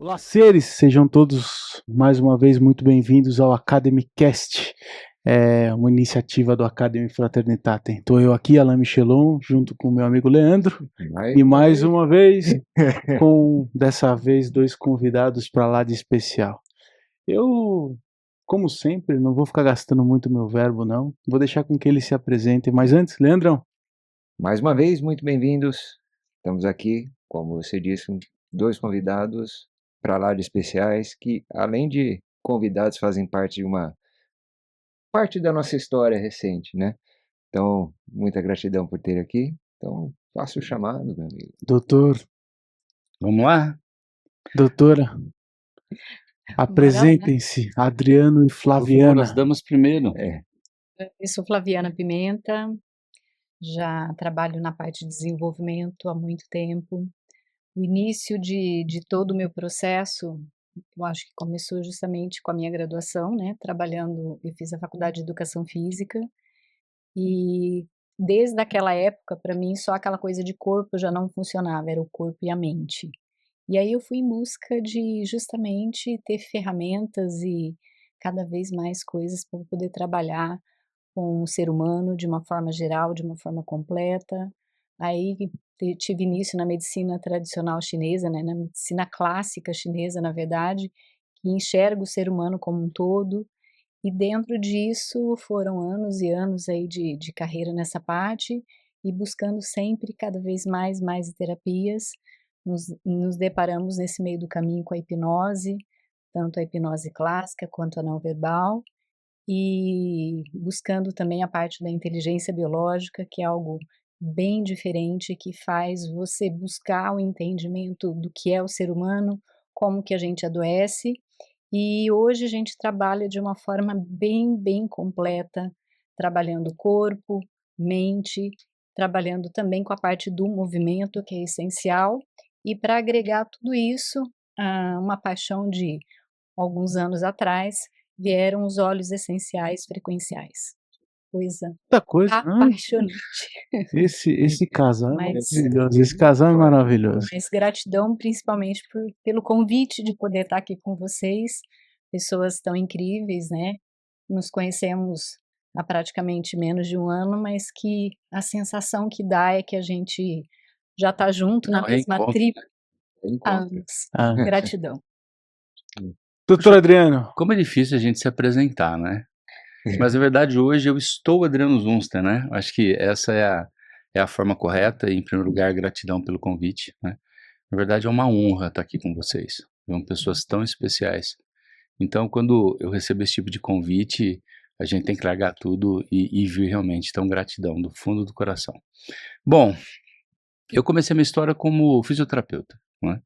Olá, seres! Sejam todos mais uma vez muito bem-vindos ao AcademyCast, uma iniciativa do Academy Fraternitatem. Estou eu aqui, Alain Michelon, junto com o meu amigo Leandro, e mais uma vez, dessa vez, dois convidados para lá de especial. Eu, como sempre, não vou ficar gastando muito meu verbo, não. Vou deixar com que eles se apresentem. Mas antes, Leandrão. Mais uma vez, muito bem-vindos. Estamos aqui, como você disse, dois convidados para lá de especiais que, além de convidados, fazem parte da nossa história recente, né? Então, muita gratidão por ter aqui. Então, faça o chamado, meu amigo. Doutor. Vamos lá? Doutora. Apresentem-se, Adriano e Flaviana. As damas primeiro. Eu sou Flaviana Pimenta, já trabalho na parte de desenvolvimento há muito tempo. O início de todo o meu processo, eu acho que começou justamente com a minha graduação, né? Eu fiz a faculdade de Educação Física e desde aquela época, para mim, só aquela coisa de corpo já não funcionava, era o corpo e a mente. E aí eu fui em busca de justamente ter ferramentas e cada vez mais coisas para poder trabalhar com o ser humano de uma forma geral, de uma forma completa. Aí tive início na medicina tradicional chinesa, né, na medicina clássica chinesa, na verdade, que enxerga o ser humano como um todo. E dentro disso foram anos e anos aí de carreira nessa parte e buscando sempre cada vez mais terapias. Nos deparamos nesse meio do caminho com a hipnose, tanto a hipnose clássica quanto a não verbal, e buscando também a parte da inteligência biológica, que é algo bem diferente, que faz você buscar o entendimento do que é o ser humano, como que a gente adoece, e hoje a gente trabalha de uma forma bem completa, trabalhando corpo, mente, trabalhando também com a parte do movimento, que é essencial, e para agregar tudo isso, uma paixão de alguns anos atrás, vieram os óleos essenciais frequenciais. Muita coisa, apaixonante. Esse casal é maravilhoso. Esse casal é maravilhoso. Mas gratidão principalmente pelo convite de poder estar aqui com vocês, pessoas tão incríveis, né? Nos conhecemos há praticamente menos de um ano, mas que a sensação que dá é que a gente já está junto na mesma tribo há anos. Gratidão. Doutor Adriano. Como é difícil a gente se apresentar, né? Mas na verdade hoje eu estou Adriano Zunster, né? Acho que essa é a forma correta e, em primeiro lugar, gratidão pelo convite, né? Na verdade é uma honra estar aqui com vocês. São pessoas tão especiais. Então quando eu recebo esse tipo de convite, a gente tem que largar tudo e vir realmente. Então gratidão do fundo do coração. Bom, eu comecei a minha história como fisioterapeuta, né?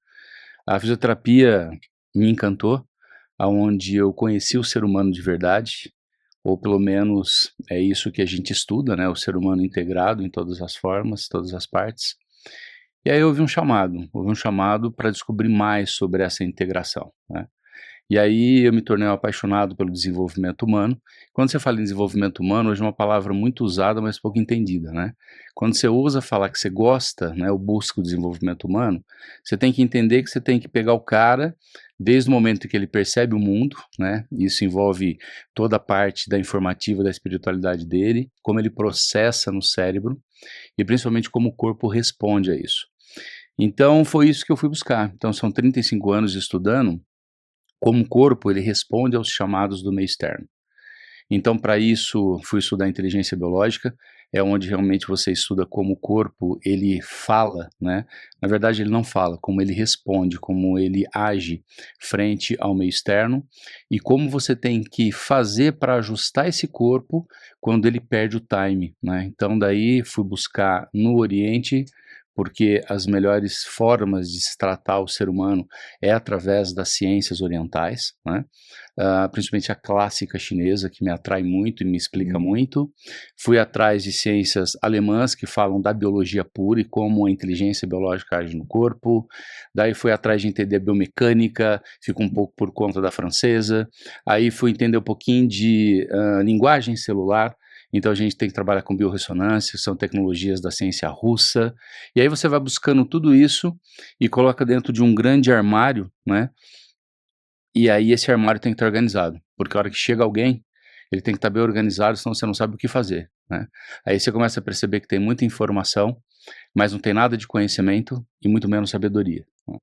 A fisioterapia me encantou, onde eu conheci o ser humano de verdade, ou pelo menos é isso que a gente estuda, né? O ser humano integrado em todas as formas, todas as partes. E aí houve um chamado para descobrir mais sobre essa integração, né? E aí eu me tornei um apaixonado pelo desenvolvimento humano. Quando você fala em desenvolvimento humano, hoje é uma palavra muito usada, mas pouco entendida, né? Quando você ousa falar que você gosta, né, ou busca o desenvolvimento humano, você tem que entender que você tem que pegar o cara desde o momento que ele percebe o mundo, né? Isso envolve toda a parte da informativa da espiritualidade dele, como ele processa no cérebro e principalmente como o corpo responde a isso. Então foi isso que eu fui buscar. Então são 35 anos estudando como o corpo ele responde aos chamados do meio externo. Então, para isso, fui estudar inteligência biológica, é onde realmente você estuda como o corpo ele fala, né? Na verdade, ele não fala, como ele responde, como ele age frente ao meio externo e como você tem que fazer para ajustar esse corpo quando ele perde o time, né? Então, daí fui buscar no Oriente, porque as melhores formas de se tratar o ser humano é através das ciências orientais, né? Principalmente a clássica chinesa, que me atrai muito e me explica muito. Fui atrás de ciências alemãs que falam da biologia pura e como a inteligência biológica age no corpo. Daí fui atrás de entender a biomecânica, fico um pouco por conta da francesa. Aí fui entender um pouquinho de linguagem celular. Então a gente tem que trabalhar com biorressonância, são tecnologias da ciência russa. E aí você vai buscando tudo isso e coloca dentro de um grande armário, né? E aí esse armário tem que estar organizado, porque a hora que chega alguém, ele tem que estar bem organizado, senão você não sabe o que fazer, né? Aí você começa a perceber que tem muita informação, mas não tem nada de conhecimento e muito menos sabedoria, né?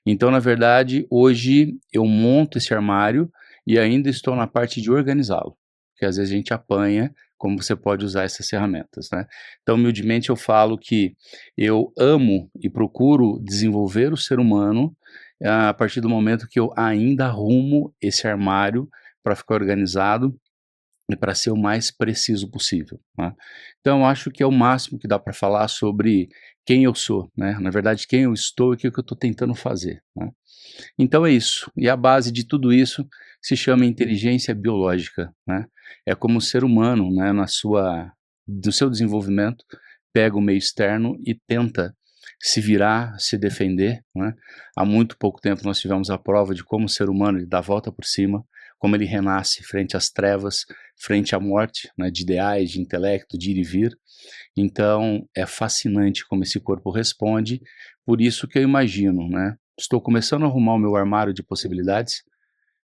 Então, na verdade, hoje eu monto esse armário e ainda estou na parte de organizá-lo, porque às vezes a gente apanha como você pode usar essas ferramentas, né? Então, humildemente eu falo que eu amo e procuro desenvolver o ser humano a partir do momento que eu ainda arrumo esse armário para ficar organizado e para ser o mais preciso possível, né? Então, eu acho que é o máximo que dá para falar sobre quem eu sou, né? Na verdade, quem eu estou e o que eu estou tentando fazer, né? Então é isso. E a base de tudo isso se chama inteligência biológica, né? É como o ser humano, né, no seu desenvolvimento, pega o meio externo e tenta se virar, se defender, né? Há muito pouco tempo nós tivemos a prova de como o ser humano ele dá a volta por cima, como ele renasce frente às trevas, frente à morte, né, de ideais, de intelecto, de ir e vir. Então, é fascinante como esse corpo responde, por isso que eu imagino, né? Estou começando a arrumar o meu armário de possibilidades,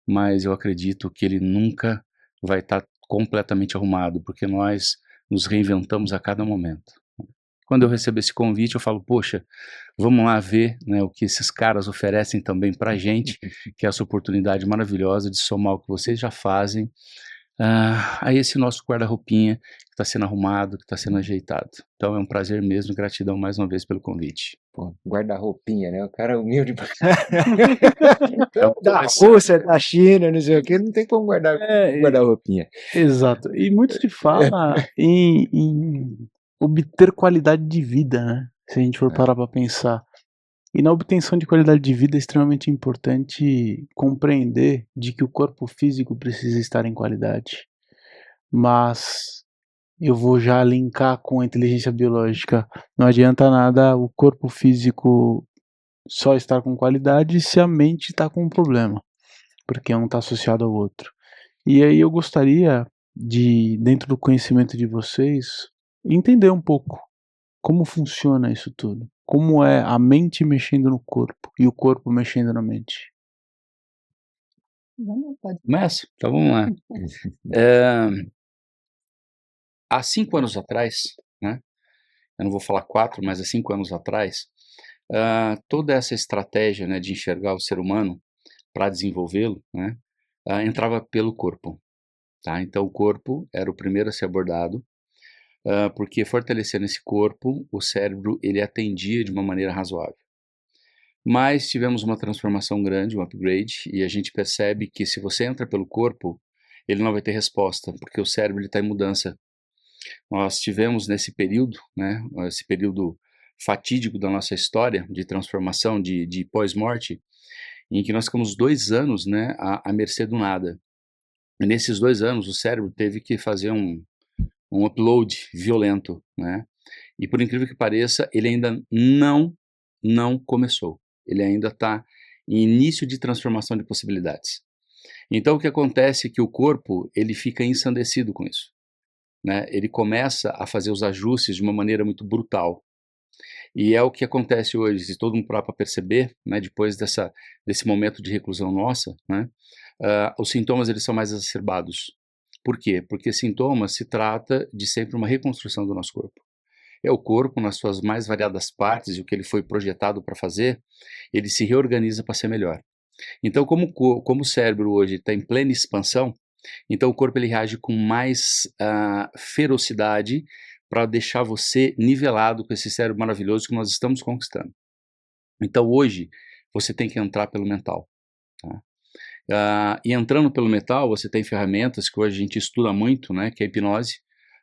mas eu acredito que ele nunca vai estar completamente arrumado, porque nós nos reinventamos a cada momento. Quando eu recebo esse convite, eu falo, poxa, vamos lá ver, né, o que esses caras oferecem também para a gente, que é essa oportunidade maravilhosa de somar o que vocês já fazem a esse nosso guarda-roupinha que está sendo arrumado, que está sendo ajeitado. Então é um prazer mesmo, gratidão mais uma vez pelo convite. Pô, guarda-roupinha, né? O cara é humilde pra Então, da Rússia, da China, não sei o que, não tem como guardar guarda-roupinha. Exato. E muito se fala em obter qualidade de vida, né? Se a gente for parar para pensar. E na obtenção de qualidade de vida é extremamente importante compreender de que o corpo físico precisa estar em qualidade. Mas eu vou já linkar com a inteligência biológica. Não adianta nada o corpo físico só estar com qualidade se a mente está com um problema, porque um está associado ao outro. E aí eu gostaria de, dentro do conhecimento de vocês, entender um pouco como funciona isso tudo. Como é a mente mexendo no corpo e o corpo mexendo na mente. Pode. Começa? Então vamos lá. Há 5 anos atrás, né? Eu não vou falar 4, mas há 5 anos atrás, toda essa estratégia, né, de enxergar o ser humano para desenvolvê-lo, né, entrava pelo corpo. Tá? Então o corpo era o primeiro a ser abordado, porque fortalecendo esse corpo, o cérebro ele atendia de uma maneira razoável. Mas tivemos uma transformação grande, um upgrade, e a gente percebe que se você entra pelo corpo, ele não vai ter resposta, porque o cérebro está em mudança. Nós tivemos nesse período, né, esse período fatídico da nossa história de transformação, de pós-morte, em que nós ficamos 2 anos, né, à mercê do nada. E nesses 2 anos, o cérebro teve que fazer um upload violento, né? E por incrível que pareça, ele ainda não começou. Ele ainda está em início de transformação de possibilidades. Então o que acontece é que o corpo, ele fica ensandecido com isso, né? Ele começa a fazer os ajustes de uma maneira muito brutal. E é o que acontece hoje, se todo mundo parar para perceber, né, depois desse momento de reclusão nossa, né, os sintomas eles são mais exacerbados. Por quê? Porque sintomas se trata de sempre uma reconstrução do nosso corpo. É o corpo nas suas mais variadas partes e o que ele foi projetado para fazer, ele se reorganiza para ser melhor. Então, como o cérebro hoje está em plena expansão, então o corpo ele reage com mais ferocidade para deixar você nivelado com esse cérebro maravilhoso que nós estamos conquistando. Então hoje você tem que entrar pelo mental. Tá? E entrando pelo mental, você tem ferramentas que hoje a gente estuda muito, né, que é a hipnose.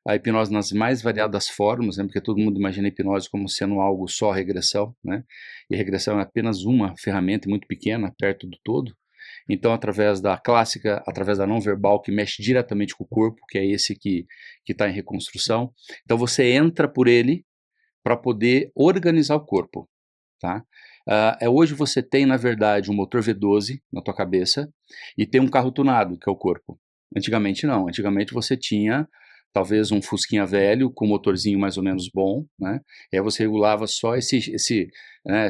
A hipnose nas mais variadas formas, né, porque todo mundo imagina a hipnose como sendo algo só regressão, né, e a regressão é apenas uma ferramenta muito pequena, perto do todo. Então, através da clássica, através da não verbal, que mexe diretamente com o corpo, que é esse que está em reconstrução. Então, você entra por ele para poder organizar o corpo, tá? Hoje você tem, na verdade, um motor V12 na tua cabeça e tem um carro tunado, que é o corpo. Antigamente não, antigamente você tinha talvez um fusquinha velho com um motorzinho mais ou menos bom, né? E aí você regulava só né,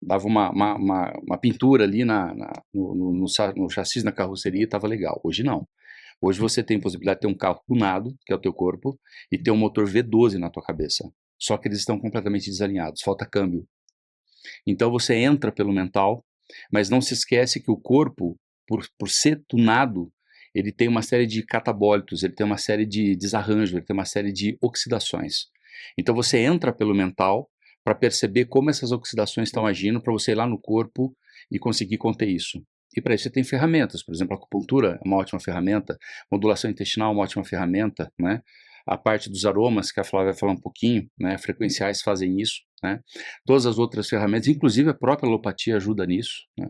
dava uma pintura ali no chassi, na carroceria e estava legal. Hoje não. Hoje você tem possibilidade de ter um carro tunado, que é o teu corpo, e ter um motor V12 na tua cabeça. Só que eles estão completamente desalinhados, falta câmbio. Então você entra pelo mental, mas não se esquece que o corpo, por ser tunado, ele tem uma série de catabólitos, ele tem uma série de desarranjos, ele tem uma série de oxidações. Então você entra pelo mental para perceber como essas oxidações estão agindo, para você ir lá no corpo e conseguir conter isso. E para isso você tem ferramentas, por exemplo, a acupuntura é uma ótima ferramenta, modulação intestinal é uma ótima ferramenta, né? A parte dos aromas, que a Flávia vai falar um pouquinho, né? Frequenciais fazem isso, né? Todas as outras ferramentas, inclusive a própria alopatia ajuda nisso, né?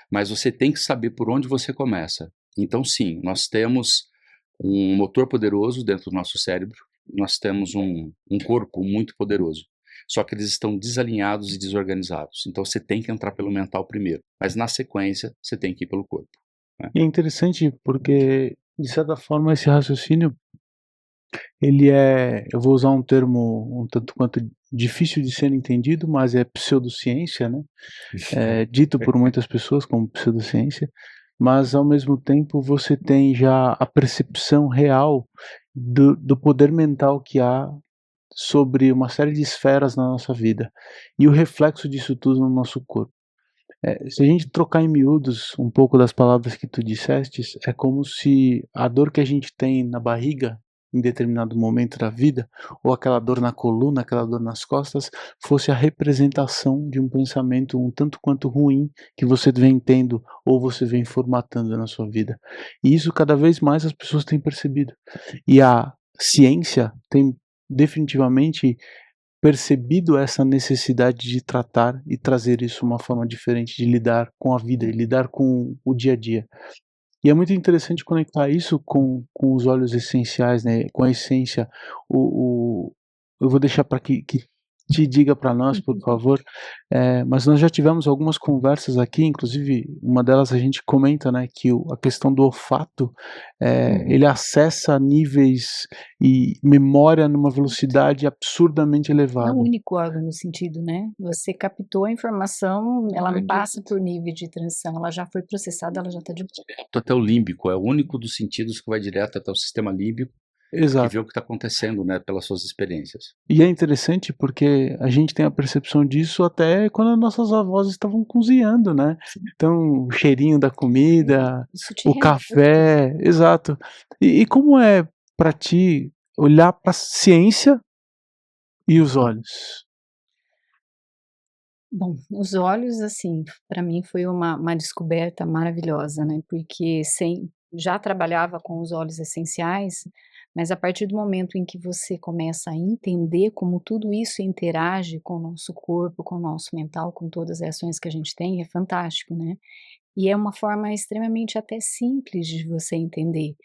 Mas você tem que saber por onde você começa. Então, sim, nós temos um motor poderoso dentro do nosso cérebro, nós temos um corpo muito poderoso. Só que eles estão desalinhados e desorganizados. Então você tem que entrar pelo mental primeiro, mas na sequência você tem que ir pelo corpo, né? E é interessante porque, de certa forma, esse raciocínio, ele é, eu vou usar um termo um tanto quanto difícil de ser entendido, mas é pseudociência, né? É dito por muitas pessoas como pseudociência, mas ao mesmo tempo você tem já a percepção real do poder mental que há sobre uma série de esferas na nossa vida e o reflexo disso tudo no nosso corpo. Se a gente trocar em miúdos um pouco das palavras que tu disseste, é como se a dor que a gente tem na barriga em determinado momento da vida, ou aquela dor na coluna, aquela dor nas costas, fosse a representação de um pensamento um tanto quanto ruim que você vem tendo ou você vem formatando na sua vida. E isso cada vez mais as pessoas têm percebido. E a ciência tem definitivamente percebido essa necessidade de tratar e trazer isso uma forma diferente de lidar com a vida e lidar com o dia a dia. E é muito interessante conectar isso com os óleos essenciais, né, com a essência. O eu vou deixar para que te diga para nós, por favor, mas nós já tivemos algumas conversas aqui, inclusive uma delas a gente comenta, né, que a questão do olfato, ele acessa níveis e memória numa velocidade absurdamente É o elevada. único órgão no sentido, né, você captou a informação, ela não passa por nível de transição, ela já foi processada, ela já está de volta. Até o límbico, é o único dos sentidos que vai direto até o sistema límbico, que Exato. vê o que está acontecendo, né, pelas suas experiências. E é interessante porque a gente tem a percepção disso até quando as nossas avós estavam cozinhando, né. Então, o cheirinho da comida, Isso te o remete. café, exato. E como é para ti olhar para a ciência e os olhos? Bom, os olhos, assim, para mim foi uma descoberta maravilhosa, né, porque já trabalhava com os óleos essenciais, mas a partir do momento em que você começa a entender como tudo isso interage com o nosso corpo, com o nosso mental, com todas as ações que a gente tem, é fantástico, né. E é uma forma extremamente até simples de você entender,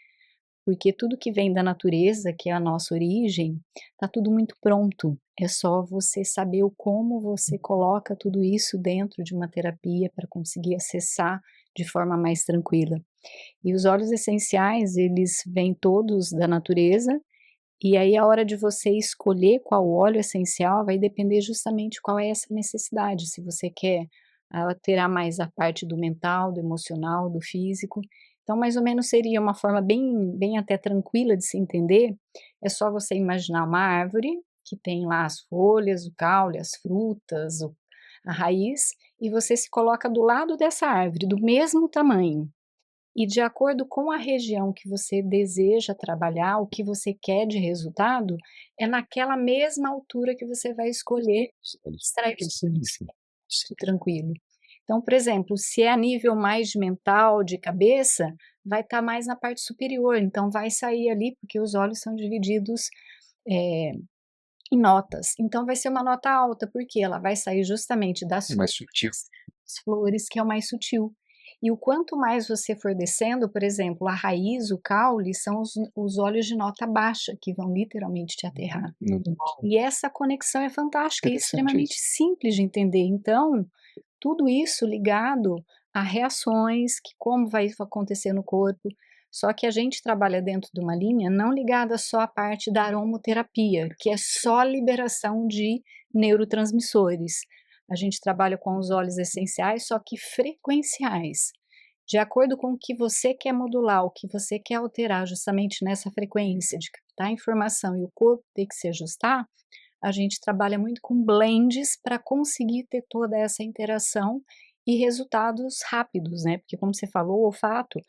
porque tudo que vem da natureza, que é a nossa origem, tá tudo muito pronto. É só você saber o como você coloca tudo isso dentro de uma terapia para conseguir acessar de forma mais tranquila. E os óleos essenciais, eles vêm todos da natureza, e aí a hora de você escolher qual óleo essencial vai depender justamente qual é essa necessidade, se você quer alterar mais a parte do mental, do emocional, do físico. Então mais ou menos seria uma forma bem até tranquila de se entender, é só você imaginar uma árvore, que tem lá as folhas, o caule, as frutas, a raiz, e você se coloca do lado dessa árvore, do mesmo tamanho. E de acordo com a região que você deseja trabalhar, o que você quer de resultado, é naquela mesma altura que você vai escolher extrair isso tranquilo. Então, por exemplo, se é a nível mais de mental, de cabeça, vai estar mais na parte superior, então vai sair ali, porque os olhos são divididos em notas. Então vai ser uma nota alta, porque ela vai sair justamente das Mais sutil. flores, que é o mais sutil. E o quanto mais você for descendo, por exemplo, a raiz, o caule, são os óleos de nota baixa, que vão literalmente te aterrar. E essa conexão é fantástica e extremamente simples de entender. Então, tudo isso ligado a reações, que como vai acontecer no corpo. Só que a gente trabalha dentro de uma linha não ligada só à parte da aromoterapia, que é só liberação de neurotransmissores. A gente trabalha com os óleos essenciais, só que frequenciais. De acordo com o que você quer modular, o que você quer alterar justamente nessa frequência de captar informação e o corpo ter que se ajustar, a gente trabalha muito com blends para conseguir ter toda essa interação e resultados rápidos, né? Porque como você falou, o olfato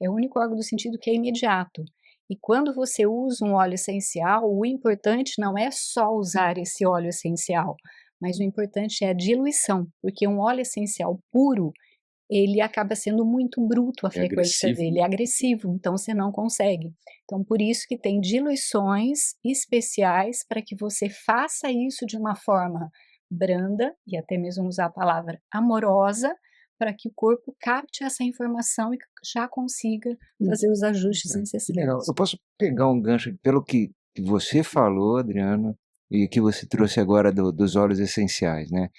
é o único órgão do sentido que é imediato. E quando você usa um óleo essencial, o importante não é só usar esse óleo essencial, mas o importante é a diluição, porque um óleo essencial puro, ele acaba sendo muito bruto a frequência dele, é agressivo, então você não consegue. Então por isso que tem diluições especiais para que você faça isso de uma forma branda, e até mesmo usar a palavra amorosa, para que o corpo capte essa informação e já consiga fazer os ajustes Legal. necessários. Eu posso pegar um gancho pelo que você falou, Adriana, e que você trouxe agora dos óleos essenciais, né?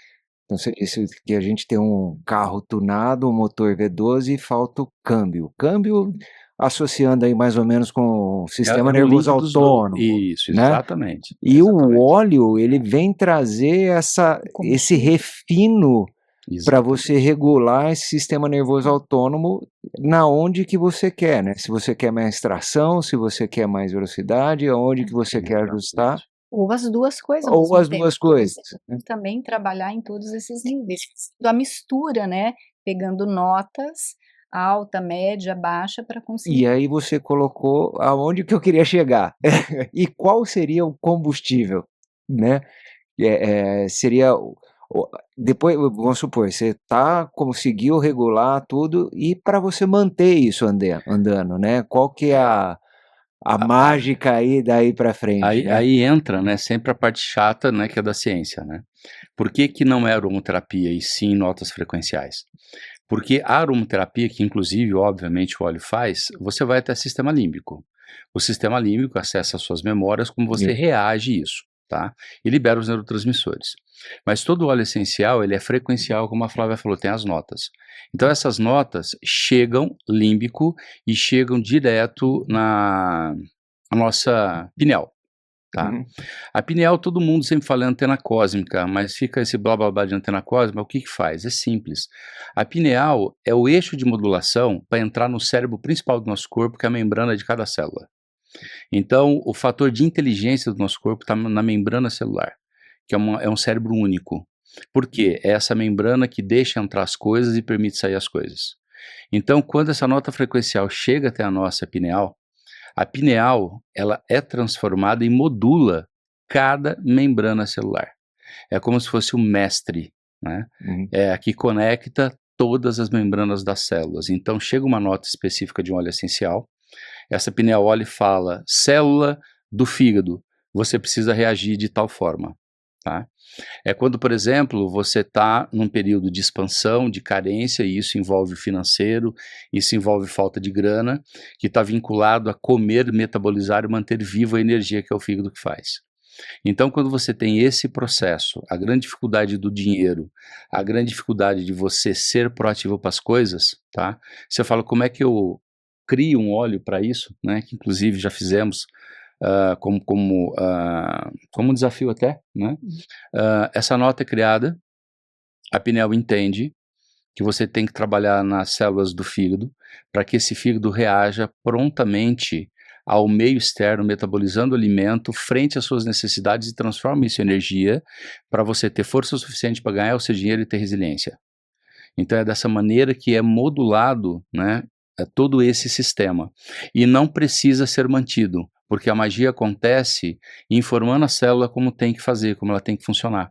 Então você disse que a gente tem um carro tunado, um motor V12 e falta o câmbio. Câmbio associando aí mais ou menos com o sistema o nervoso link dos autônomo, Isso, né? exatamente. E o exatamente. óleo, ele vem trazer esse refino para você regular esse sistema nervoso autônomo na onde que você quer, né? Se você quer mais tração, se você quer mais velocidade, aonde que você quer ajustar. Ou as duas coisas. Ou as duas coisas. Você pode também trabalhar em todos esses níveis. A mistura, né? Pegando notas alta, média, baixa para conseguir. E aí você colocou aonde que eu queria chegar. E qual seria o combustível, né? Seria depois, vamos supor, você conseguiu regular tudo e para você manter isso andando, né? Qual que é a mágica aí daí para frente, né? Aí entra, né, sempre a parte chata, né, que é da ciência, né? Por que que não é aromoterapia e sim notas frequenciais? Porque a aromoterapia, que inclusive, obviamente, o óleo faz, você vai até o sistema límbico. O sistema límbico acessa as suas memórias, como você reage a isso, tá? E libera os neurotransmissores. Mas todo óleo essencial, ele é frequencial, como a Flávia falou, tem as notas. Então essas notas chegam límbico e chegam direto na nossa pineal. Tá? A pineal, todo mundo sempre fala antena cósmica, mas fica esse blá blá blá de antena cósmica, o que que faz? É simples. A pineal é o eixo de modulação para entrar no cérebro principal do nosso corpo, que é a membrana de cada célula. Então, o fator de inteligência do nosso corpo está na membrana celular, que é um cérebro único. Por quê? É essa membrana que deixa entrar as coisas e permite sair as coisas. Então, quando essa nota frequencial chega até a nossa pineal, a pineal, ela é transformada e modula cada membrana celular. É como se fosse um mestre, né? É a que conecta todas as membranas das células. Então, chega uma nota específica de um óleo essencial, essa pineal olha e fala, célula do fígado, você precisa reagir de tal forma. tá? É quando, por exemplo, você está num período de expansão, de carência, e isso envolve o financeiro, isso envolve falta de grana, que está vinculado a comer, metabolizar e manter viva a energia que é o fígado que faz. Então, quando você tem esse processo, a grande dificuldade do dinheiro, a grande dificuldade de você ser proativo para as coisas, tá? Você fala, como é que eu crio um óleo para isso, né? Que inclusive já fizemos como um desafio até, né? Essa nota é criada, a Pinel entende que você tem que trabalhar nas células do fígado para que esse fígado reaja prontamente ao meio externo, metabolizando o alimento frente às suas necessidades e transforma isso em energia para você ter força suficiente para ganhar o seu dinheiro e ter resiliência. Então é dessa maneira que é modulado, né, todo esse sistema. E não precisa ser mantido, porque a magia acontece informando a célula como tem que fazer, como ela tem que funcionar.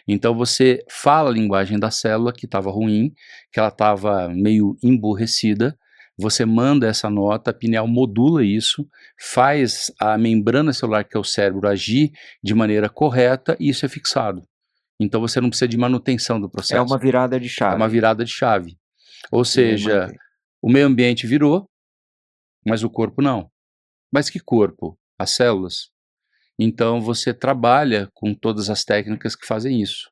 Então você fala a linguagem da célula que estava ruim, que ela estava meio emburrecida, você manda essa nota, a pineal modula isso, faz a membrana celular, que é o cérebro, agir de maneira correta e isso é fixado. Então você não precisa de manutenção do processo. É uma virada de É chave. uma virada de chave. Ou E seja, mantém. o meio ambiente virou, mas o corpo não. Mas que corpo? As células. Então você trabalha com todas as técnicas que fazem isso.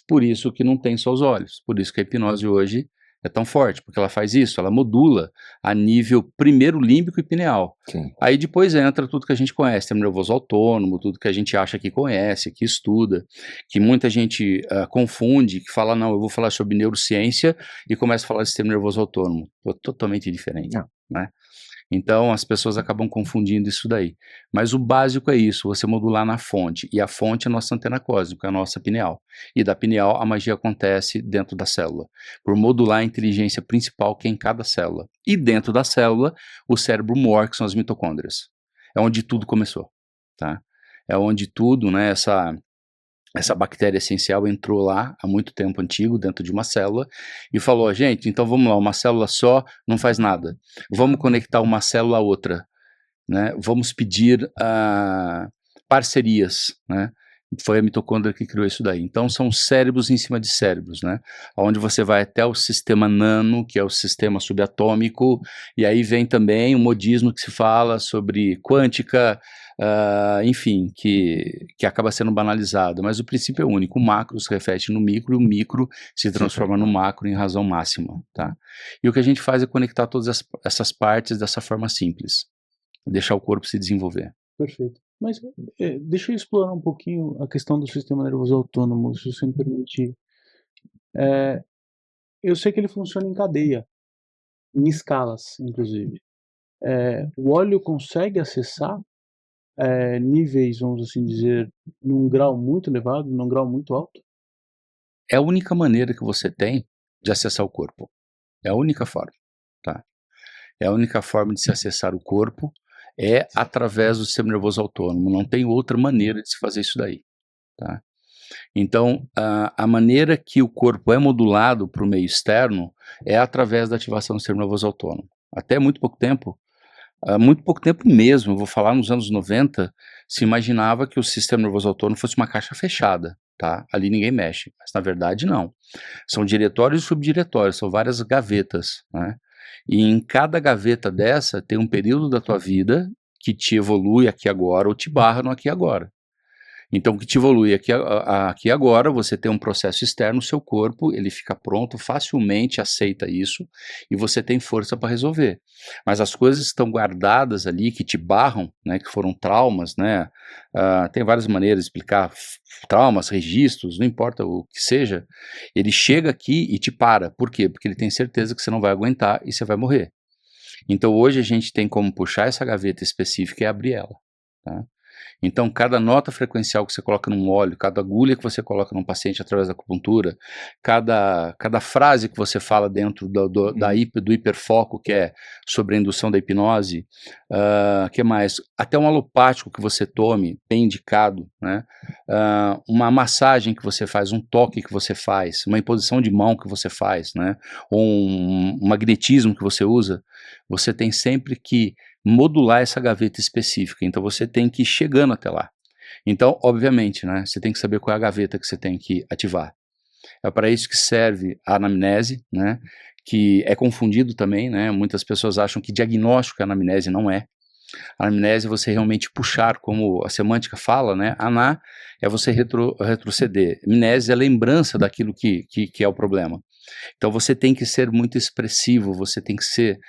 Por isso que não tem só os olhos. Por isso que a hipnose hoje é tão forte, porque ela faz isso, ela modula a nível primeiro límbico e pineal. Sim. Aí depois entra tudo que a gente conhece, sistema nervoso autônomo, tudo que a gente acha que conhece, que estuda, que muita gente confunde, que fala, não, eu vou falar sobre neurociência e começa a falar de sistema nervoso autônomo. Pô, totalmente diferente, Não. né? Então as pessoas acabam confundindo isso daí. Mas o básico é isso, você modular na fonte. E a fonte é a nossa antena cósmica, a nossa pineal. E da pineal a magia acontece dentro da célula, por modular a inteligência principal que é em cada célula. E dentro da célula, o cérebro mor, que são as mitocôndrias. É onde tudo começou, tá? É onde tudo, né, essa bactéria essencial entrou lá há muito tempo antigo, dentro de uma célula, e falou, gente, então vamos lá, uma célula só não faz nada. Vamos conectar uma célula a outra, né? Vamos pedir parcerias, né? Foi a mitocôndria que criou isso daí. Então são cérebros em cima de cérebros, né? Onde você vai até o sistema nano, que é o sistema subatômico, e aí vem também o modismo que se fala sobre quântica, enfim, que acaba sendo banalizado, mas o princípio é único, o macro se reflete no micro, e o micro se transforma no macro em razão máxima, tá? E o que a gente faz é conectar todas essas partes dessa forma simples, deixar o corpo se desenvolver. Perfeito. Mas deixa eu explorar um pouquinho a questão do sistema nervoso autônomo, se você me permitir. Eu sei que ele funciona em cadeia, em escalas, inclusive. O óleo consegue acessar níveis, vamos assim dizer, num grau muito elevado, num grau muito alto? É a única maneira que você tem de acessar o corpo. É a única forma, tá? É a única forma de se acessar o corpo é através do sistema nervoso autônomo. Não tem outra maneira de se fazer isso daí, tá? Então, a maneira que o corpo é modulado para o meio externo é através da ativação do sistema nervoso autônomo. Até muito pouco tempo mesmo, eu vou falar nos anos 90, se imaginava que o sistema nervoso autônomo fosse uma caixa fechada, tá? Ali ninguém mexe, mas na verdade não. São diretórios e subdiretórios, são várias gavetas, né? E em cada gaveta dessa tem um período da tua vida que te evolui aqui agora ou te barra no aqui agora. Então, o que te evolui aqui agora, você tem um processo externo, o seu corpo, ele fica pronto, facilmente aceita isso, e você tem força para resolver. Mas as coisas que estão guardadas ali, que te barram, né, que foram traumas, né, tem várias maneiras de explicar, traumas, registros, não importa o que seja, ele chega aqui e te para. Por quê? Porque ele tem certeza que você não vai aguentar e você vai morrer. Então, hoje a gente tem como puxar essa gaveta específica e abrir ela, tá? Então, cada nota frequencial que você coloca num óleo, cada agulha que você coloca num paciente através da acupuntura, cada frase que você fala dentro do hiperfoco, que é sobre a indução da hipnose, que mais? Até um alopático que você tome, bem indicado, né? Uma massagem que você faz, um toque que você faz, uma imposição de mão que você faz, né? Ou um magnetismo que você usa, você tem sempre que modular essa gaveta específica, então você tem que ir chegando até lá. Então, obviamente, né, você tem que saber qual é a gaveta que você tem que ativar. É para isso que serve a anamnese, né, que é confundido também, né, muitas pessoas acham que diagnóstico é anamnese, não é. A anamnese é você realmente puxar, como a semântica fala, né, aná é você retroceder, mnese é lembrança daquilo que é o problema. Então você tem que ser muito expressivo, você tem que ser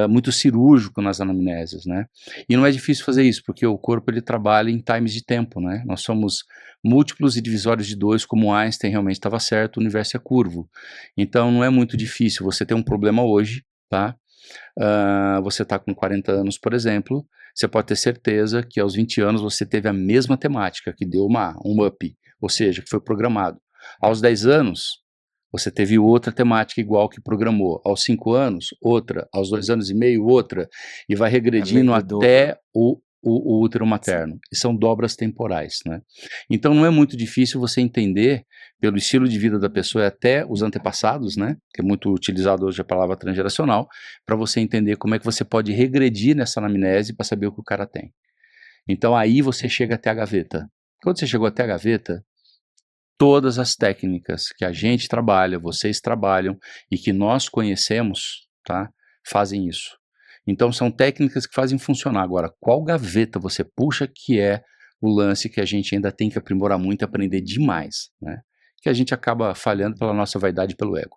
muito cirúrgico nas anamnésias, né? E não é difícil fazer isso, porque o corpo ele trabalha em times de tempo, né? Nós somos múltiplos e divisórios de 2, como Einstein realmente estava certo, o universo é curvo. Então não é muito difícil você ter um problema hoje, tá? Você está com 40 anos, por exemplo, você pode ter certeza que aos 20 anos você teve a mesma temática, que deu um up, ou seja, que foi programado. Aos 10 anos, você teve outra temática igual que programou. Aos 5 anos, outra. Aos 2 anos e meio, outra. E vai A lei regredindo do dobro. até o útero materno. E são dobras temporais, né? Então não é muito difícil você entender, pelo estilo de vida da pessoa e até os antepassados, né? Que é muito utilizado hoje a palavra transgeracional, para você entender como é que você pode regredir nessa anamnese para saber o que o cara tem. Então aí você chega até a gaveta. Quando você chegou até a gaveta, todas as técnicas que a gente trabalha, vocês trabalham e que nós conhecemos, tá? Fazem isso. Então são técnicas que fazem funcionar. Agora, qual gaveta você puxa que é o lance que a gente ainda tem que aprimorar muito, aprender demais, né? Que a gente acaba falhando pela nossa vaidade e pelo ego.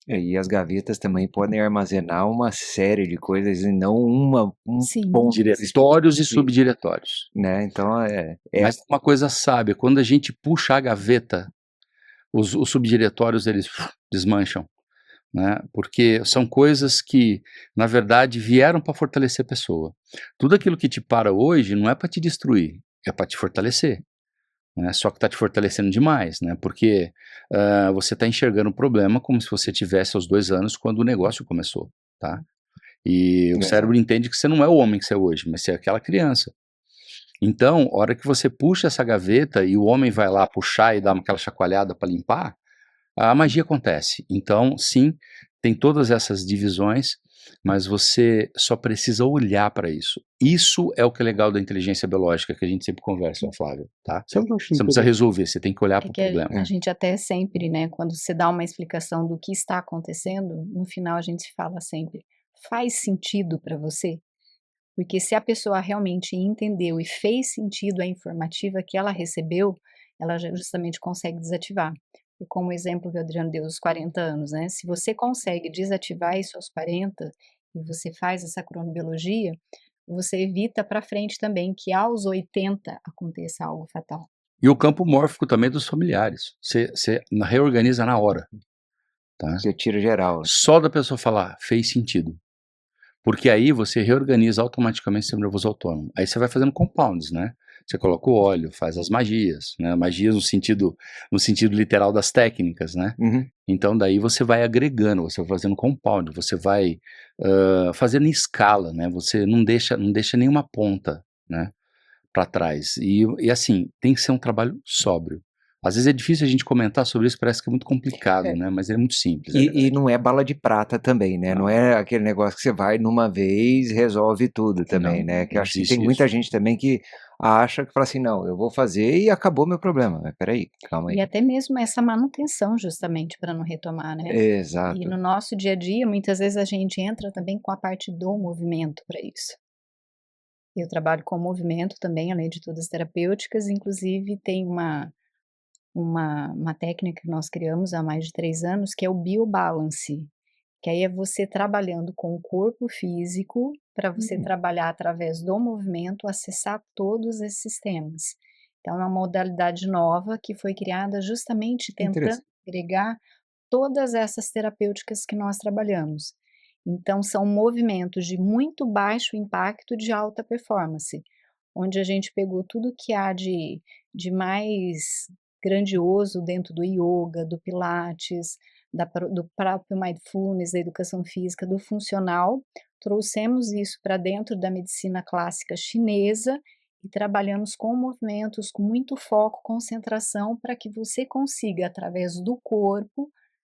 E as gavetas também podem armazenar uma série de coisas e não um Sim. ponto Diretórios e específico, subdiretórios. né? Então, Mas uma coisa sábia, quando a gente puxa a gaveta, os subdiretórios eles desmancham, né? Porque são coisas que, na verdade, vieram para fortalecer a pessoa. Tudo aquilo que te para hoje não é para te destruir, é para te fortalecer, né? Só que está te fortalecendo demais, né? Porque você está enxergando o problema como se você tivesse aos 2 anos quando o negócio começou, tá? E o cérebro entende que você não é o homem que você é hoje, mas você é aquela criança. Então, a hora que você puxa essa gaveta e o homem vai lá puxar e dar aquela chacoalhada para limpar, a magia acontece. Então, sim, tem todas essas divisões, mas você só precisa olhar para isso. Isso é o que é legal da inteligência biológica, que a gente sempre conversa, Flávio, tá? Sabe o que eu acho Você não precisa interessante? resolver, você tem que olhar É para o que a problema. gente até sempre, né, quando você dá uma explicação do que está acontecendo, no final a gente fala sempre: "Faz sentido para você?". Porque se a pessoa realmente entendeu e fez sentido a informativa que ela recebeu, ela já justamente consegue desativar. E como o exemplo que o Adriano deu dos 40 anos, né, se você consegue desativar isso aos 40 e você faz essa cronobiologia, você evita para frente também que aos 80 aconteça algo fatal. E o campo mórfico também dos familiares. Você reorganiza na hora, tá? você tira geral. Só da pessoa falar, fez sentido. Porque aí você reorganiza automaticamente seu nervoso autônomo. Aí você vai fazendo compounds, né? Você coloca o óleo, faz as magias, né? Magias no sentido literal das técnicas, né? Uhum. Então daí você vai agregando, você vai fazendo compound, você vai fazendo em escala, né? Você não deixa nenhuma ponta, né? Para trás. E assim, tem que ser um trabalho sóbrio. Às vezes é difícil a gente comentar sobre isso, parece que é muito complicado, É, né? Mas é muito simples, e não é bala de prata também, né? Não Não. é aquele negócio que você vai numa vez e resolve tudo também, Não, né? Que não eu acho que tem existe muita isso. gente também que acha que fala assim: "Não, eu vou fazer e acabou meu problema". Mas espera aí, calma aí. E até mesmo essa manutenção justamente para não retomar, né. E Exato. no nosso dia a dia, muitas vezes a gente entra também com a parte do movimento para isso. Eu trabalho com movimento também, além de todas as terapêuticas, inclusive tem uma técnica que nós criamos há mais de 3 anos, que é o biobalance, que aí é você trabalhando com o corpo físico, para você trabalhar através do movimento, acessar todos esses sistemas. Então é uma modalidade nova que foi criada justamente tentando Interessante. agregar todas essas terapêuticas que nós trabalhamos. Então são movimentos de muito baixo impacto de alta performance, onde a gente pegou tudo que há de mais grandioso dentro do yoga, do pilates, do próprio mindfulness, da educação física, do funcional, trouxemos isso para dentro da medicina clássica chinesa e trabalhamos com movimentos com muito foco, concentração, para que você consiga, através do corpo,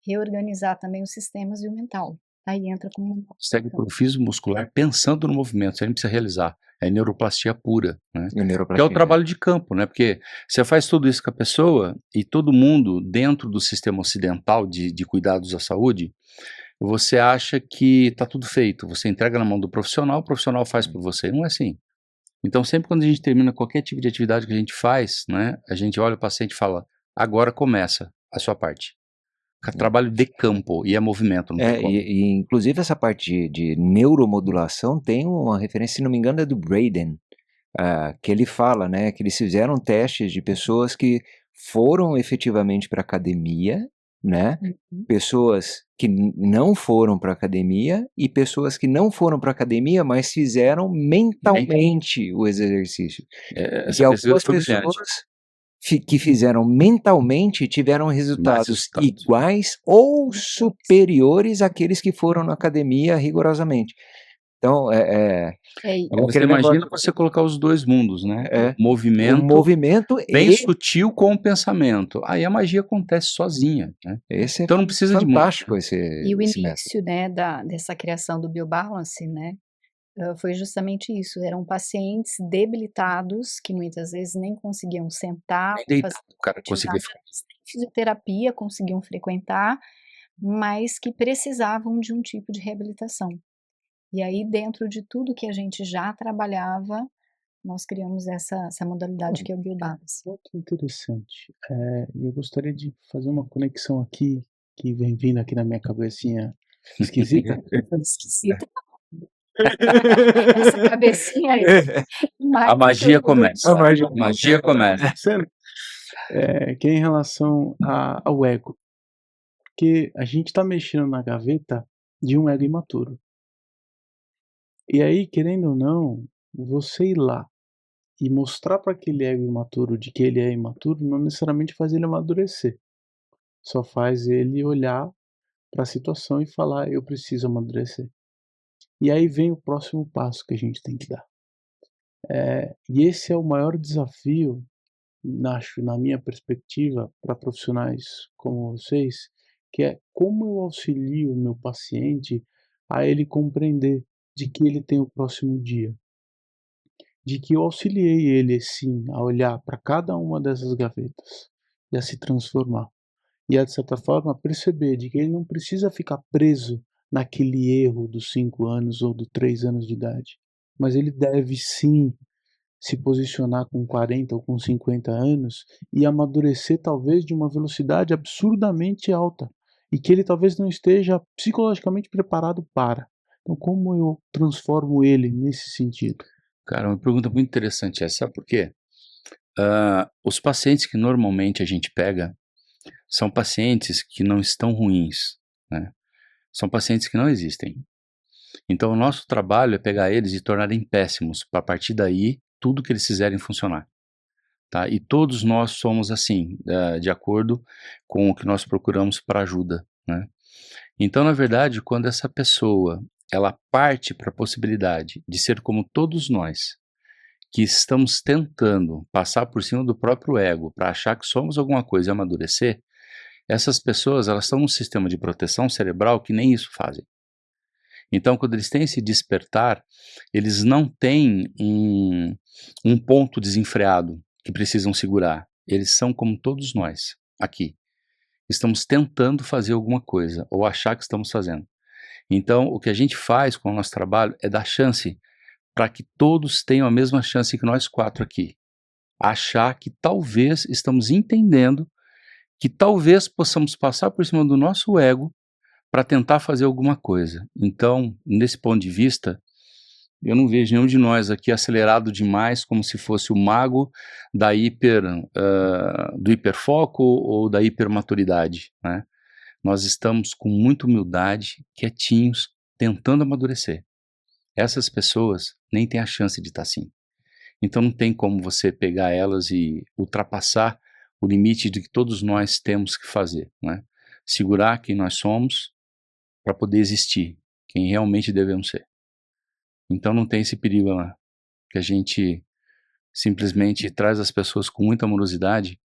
reorganizar também os sistemas e o mental. aí entra como uma Segue para o físico muscular pensando no movimento, você nem precisa realizar. É neuroplastia pura, né? Que é o Neuroplastia. trabalho de campo, né? Porque você faz tudo isso com a pessoa e todo mundo dentro do sistema ocidental de cuidados à saúde, você acha que está tudo feito. Você entrega na mão do profissional, o profissional faz por você. Não é assim. Então, sempre quando a gente termina qualquer tipo de atividade que a gente faz, né? A gente olha o paciente e fala, agora começa a sua parte. Trabalho de campo e é movimento, não tem como. E inclusive essa parte de neuromodulação tem uma referência, se não me engano, é do Braden, que ele fala, né, que eles fizeram testes de pessoas que foram efetivamente para academia, né, pessoas que não foram para academia e pessoas que não foram para academia, mas fizeram mentalmente o exercício. E Essa pesquisa algumas foi brilhante. pessoas que fizeram mentalmente tiveram resultados iguais ou superiores àqueles que foram na academia rigorosamente. Então, você imagina você colocar os dois mundos, né? O movimento bem sutil com o pensamento. Aí a magia acontece sozinha, né? Então não precisa de muito. Fantástico E o início, né, dessa criação do Biobalance, né, foi justamente isso. Eram pacientes debilitados que muitas vezes nem conseguiam sentar, fazer O cara conseguia fisioterapia, conseguiam frequentar, mas que precisavam de um tipo de reabilitação. E aí, dentro de tudo que a gente já trabalhava, nós criamos essa modalidade que é o Biobalance. Muito interessante. Eu gostaria de fazer uma conexão aqui, que vem vindo aqui na minha cabecinha esquisita. Esquisita. Essa cabecinha aí. A magia começa. A magia começa. Que é em relação ao ego. Porque a gente está mexendo na gaveta de um ego imaturo. E aí, querendo ou não, você ir lá e mostrar para aquele ego imaturo de que ele é imaturo não necessariamente faz ele amadurecer. Só faz ele olhar para a situação e falar, eu preciso amadurecer. E aí vem o próximo passo que a gente tem que dar. E esse é o maior desafio, acho, na minha perspectiva, para profissionais como vocês, que é como eu auxilio o meu paciente a ele compreender de que ele tem o próximo dia. De que eu auxiliei ele, sim, a olhar para cada uma dessas gavetas e a se transformar. E a, de certa forma, perceber de que ele não precisa ficar preso naquele erro dos 5 anos ou dos 3 anos de idade. Mas ele deve, sim, se posicionar com 40 ou com 50 anos e amadurecer talvez de uma velocidade absurdamente alta e que ele talvez não esteja psicologicamente preparado para. Então, como eu transformo ele nesse sentido? Cara, uma pergunta muito interessante essa, sabe por quê? Os pacientes que normalmente a gente pega são pacientes que não estão ruins, né? São pacientes que não existem. Então o nosso trabalho é pegar eles e tornarem péssimos, para a partir daí tudo que eles fizerem funcionar. Tá? E todos nós somos assim, de acordo com o que nós procuramos para ajuda, né? Então, na verdade, quando essa pessoa ela parte para a possibilidade de ser como todos nós, que estamos tentando passar por cima do próprio ego para achar que somos alguma coisa e amadurecer, essas pessoas elas estão num sistema de proteção cerebral que nem isso fazem. Então, quando eles têm esse despertar, eles não têm um ponto desenfreado que precisam segurar. Eles são como todos nós, aqui. Estamos tentando fazer alguma coisa, ou achar que estamos fazendo. Então, o que a gente faz com o nosso trabalho é dar chance para que todos tenham a mesma chance que nós 4 aqui. Achar que talvez estamos entendendo que talvez possamos passar por cima do nosso ego para tentar fazer alguma coisa. Então, nesse ponto de vista, eu não vejo nenhum de nós aqui acelerado demais, como se fosse o mago do hiperfoco ou da hipermaturidade, né? Nós estamos com muita humildade, quietinhos, tentando amadurecer. Essas pessoas nem têm a chance de estar assim. Então não tem como você pegar elas e ultrapassar o limite de que todos nós temos que fazer, né? Segurar quem nós somos para poder existir, quem realmente devemos ser. Então não tem esse perigo lá, que a gente simplesmente traz as pessoas com muita amorosidade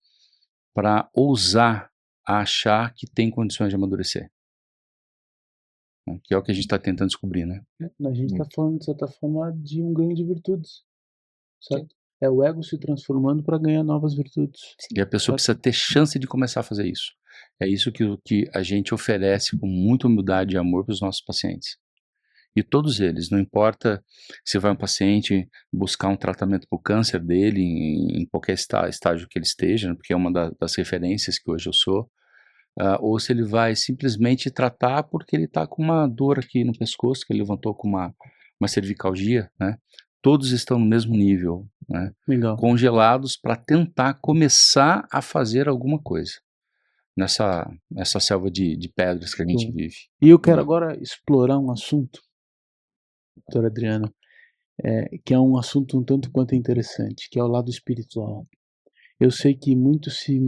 para ousar achar que tem condições de amadurecer. né, que é o que a gente está tentando descobrir, né? A gente está falando, de certa forma, de um ganho de virtudes, certo? É o ego se transformando para ganhar novas virtudes. E a pessoa precisa ter chance de começar a fazer isso. É isso que a gente oferece com muita humildade e amor para os nossos pacientes. E todos eles, não importa se vai um paciente buscar um tratamento para o câncer dele, em qualquer estágio que ele esteja, né, porque é uma das referências que hoje eu sou, ou se ele vai simplesmente tratar porque ele está com uma dor aqui no pescoço, que ele levantou com uma cervicalgia, né? Todos estão no mesmo nível, né? Legal. Congelados para tentar começar a fazer alguma coisa nessa selva de pedras que a gente vive. E eu quero agora explorar um assunto, doutora Adriana, que é um assunto um tanto quanto interessante, que é o lado espiritual. Eu sei que muito se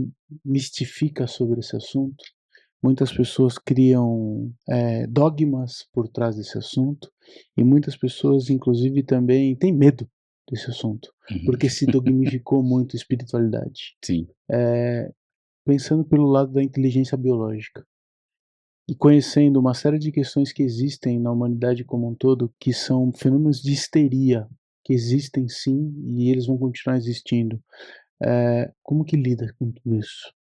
mistifica sobre esse assunto, muitas pessoas criam dogmas por trás desse assunto, e muitas pessoas, inclusive, também têm medo desse assunto, porque se dogmificou muito a espiritualidade. Sim. Pensando pelo lado da inteligência biológica, e conhecendo uma série de questões que existem na humanidade como um todo, que são fenômenos de histeria, que existem sim, e eles vão continuar existindo. Como que lida com tudo isso?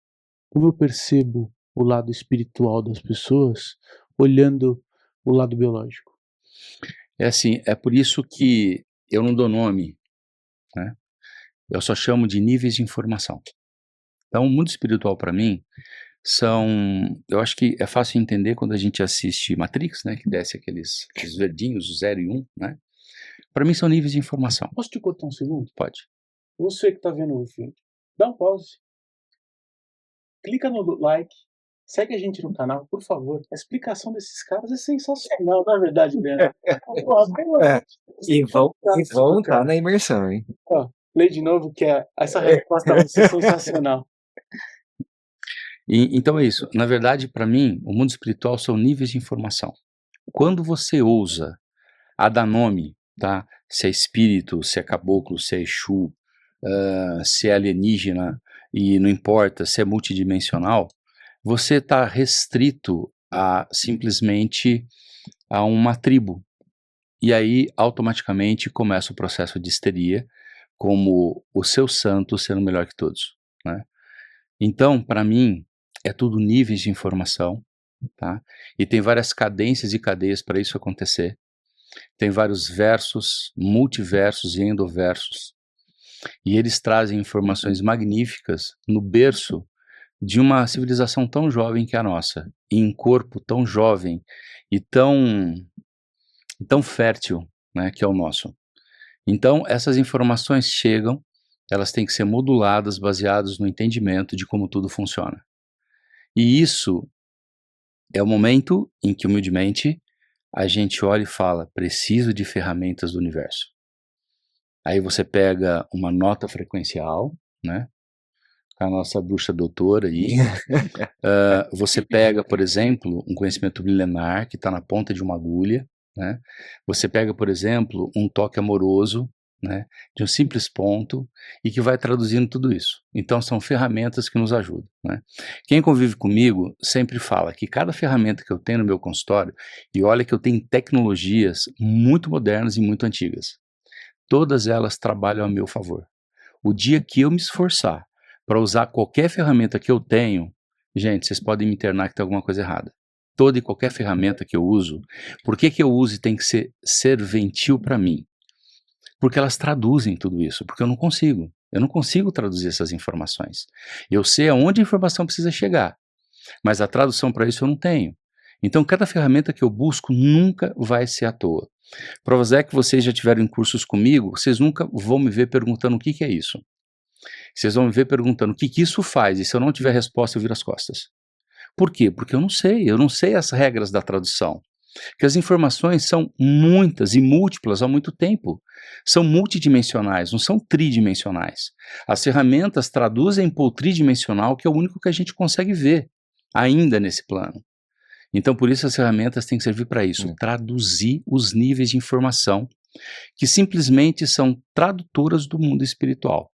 Como eu percebo o lado espiritual das pessoas olhando o lado biológico? É assim, é por isso que eu não dou nome, né? Eu só chamo de níveis de informação. Então, o mundo espiritual para mim eu acho que é fácil entender quando a gente assiste Matrix, né, que desce aqueles verdinhos, o 0 e 1, né? Para mim são níveis de informação. Posso te cortar um segundo? Pode. Você que está vendo o vídeo, dá um pause. Clica no like, segue a gente no canal, por favor. A explicação desses caras é sensacional, na verdade, Breno. E vão estar na imersão, hein? Lê de novo que essa resposta vai ser sensacional. Então é isso. Na verdade, para mim, o mundo espiritual são níveis de informação. Quando você ousa a dar nome, tá? Se é espírito, se é caboclo, se é Exu, se é alienígena, e não importa se é multidimensional, você está restrito a simplesmente a uma tribo. E aí, automaticamente, começa o processo de histeria, como o seu santo sendo melhor que todos, né? Então, para mim, é tudo níveis de informação, tá? E tem várias cadências e cadeias para isso acontecer. Tem vários versos, multiversos e endoversos. E eles trazem informações magníficas no berço de uma civilização tão jovem que é a nossa, e em corpo tão jovem e tão fértil, né, que é o nosso. Então, essas informações chegam, elas têm que ser moduladas, baseadas no entendimento de como tudo funciona. E isso é o momento em que, humildemente, a gente olha e fala, preciso de ferramentas do universo. Aí você pega uma nota frequencial, né, com a nossa bruxa doutora aí. Você pega, por exemplo, um conhecimento milenar que está na ponta de uma agulha, né? Você pega, por exemplo, um toque amoroso, né, de um simples ponto e que vai traduzindo tudo isso. Então são ferramentas que nos ajudam, né? Quem convive comigo sempre fala que cada ferramenta que eu tenho no meu consultório, e olha que eu tenho tecnologias muito modernas e muito antigas, todas elas trabalham a meu favor. O dia que eu me esforçar para usar qualquer ferramenta que eu tenho, gente, vocês podem me internar que tem alguma coisa errada. Toda e qualquer ferramenta que eu uso, por que eu uso e tem que ser serventil para mim? Porque elas traduzem tudo isso, porque eu não consigo traduzir essas informações. Eu sei aonde a informação precisa chegar, mas a tradução para isso eu não tenho. Então, cada ferramenta que eu busco nunca vai ser à toa. Provas é que vocês já tiveram em cursos comigo, vocês nunca vão me ver perguntando o que é isso. Vocês vão me ver perguntando o que isso faz, e se eu não tiver resposta, eu viro as costas. Por quê? Porque eu não sei as regras da tradução. Porque as informações são muitas e múltiplas há muito tempo. São multidimensionais, não são tridimensionais. As ferramentas traduzem para o tridimensional, que é o único que a gente consegue ver ainda nesse plano. Então, por isso as ferramentas têm que servir para isso, traduzir os níveis de informação, que simplesmente são tradutoras do mundo espiritual.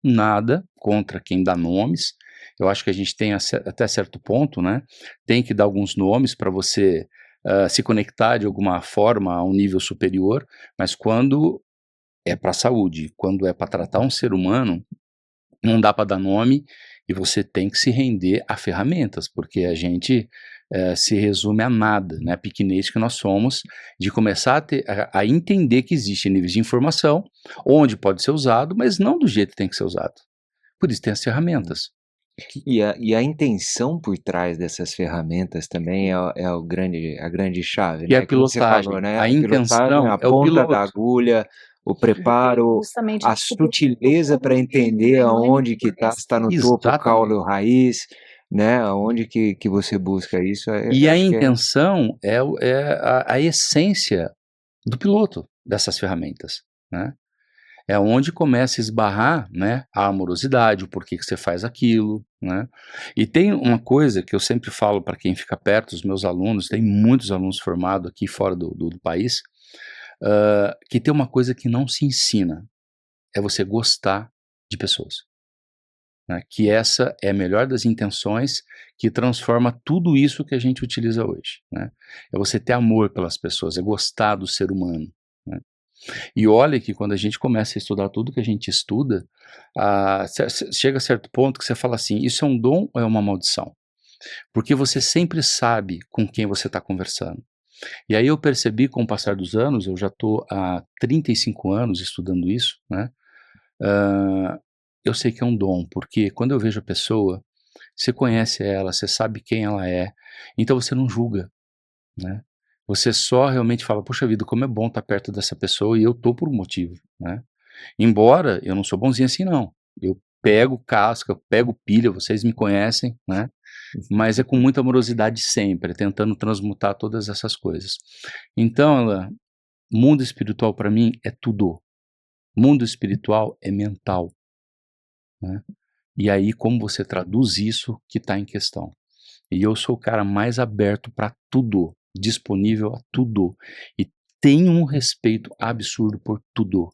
Nada contra quem dá nomes. Eu acho que a gente tem até certo ponto, né? Tem que dar alguns nomes para você se conectar de alguma forma a um nível superior, mas quando é para a saúde, quando é para tratar um ser humano, não dá para dar nome e você tem que se render a ferramentas, porque a gente se resume a nada, né? A pequenez que nós somos, de começar a entender que existem níveis de informação, onde pode ser usado, mas não do jeito que tem que ser usado. Por isso tem as ferramentas. E a intenção por trás dessas ferramentas também é a grande chave, E né? a Que você pilotagem, falou, né? a A pilotagem, intenção a é o ponta da piloto. agulha, o preparo, Justamente a sutileza para entender aonde que está, se está no topo, caule ou raiz, né? Aonde que você busca isso, E eu a acho que é intenção é a essência do piloto dessas ferramentas, né? É onde começa a esbarrar, né, a amorosidade, o porquê que você faz aquilo, né? E tem uma coisa que eu sempre falo para quem fica perto, os meus alunos, tem muitos alunos formados aqui fora do país, que tem uma coisa que não se ensina, é você gostar de pessoas, né? Que essa é a melhor das intenções que transforma tudo isso que a gente utiliza hoje, né? É você ter amor pelas pessoas, é gostar do ser humano, né? E olha que quando a gente começa a estudar tudo que a gente estuda, chega a certo ponto que você fala assim, isso é um dom ou é uma maldição? Porque você sempre sabe com quem você está conversando. E aí eu percebi com o passar dos anos, eu já estou há 35 anos estudando isso, né? Ah, eu sei que é um dom, porque quando eu vejo a pessoa, você conhece ela, você sabe quem ela é, então você não julga, né? Você só realmente fala, poxa vida, como é bom estar perto dessa pessoa e eu tô por um motivo, né? Embora eu não sou bonzinho assim não, eu pego casca, pego pilha, vocês me conhecem, né? Mas é com muita amorosidade sempre, tentando transmutar todas essas coisas. Então, Alan, mundo espiritual para mim é tudo. Mundo espiritual é mental, né? E aí como você traduz isso que está em questão. E eu sou o cara mais aberto para tudo, disponível a tudo. E tenho um respeito absurdo por tudo.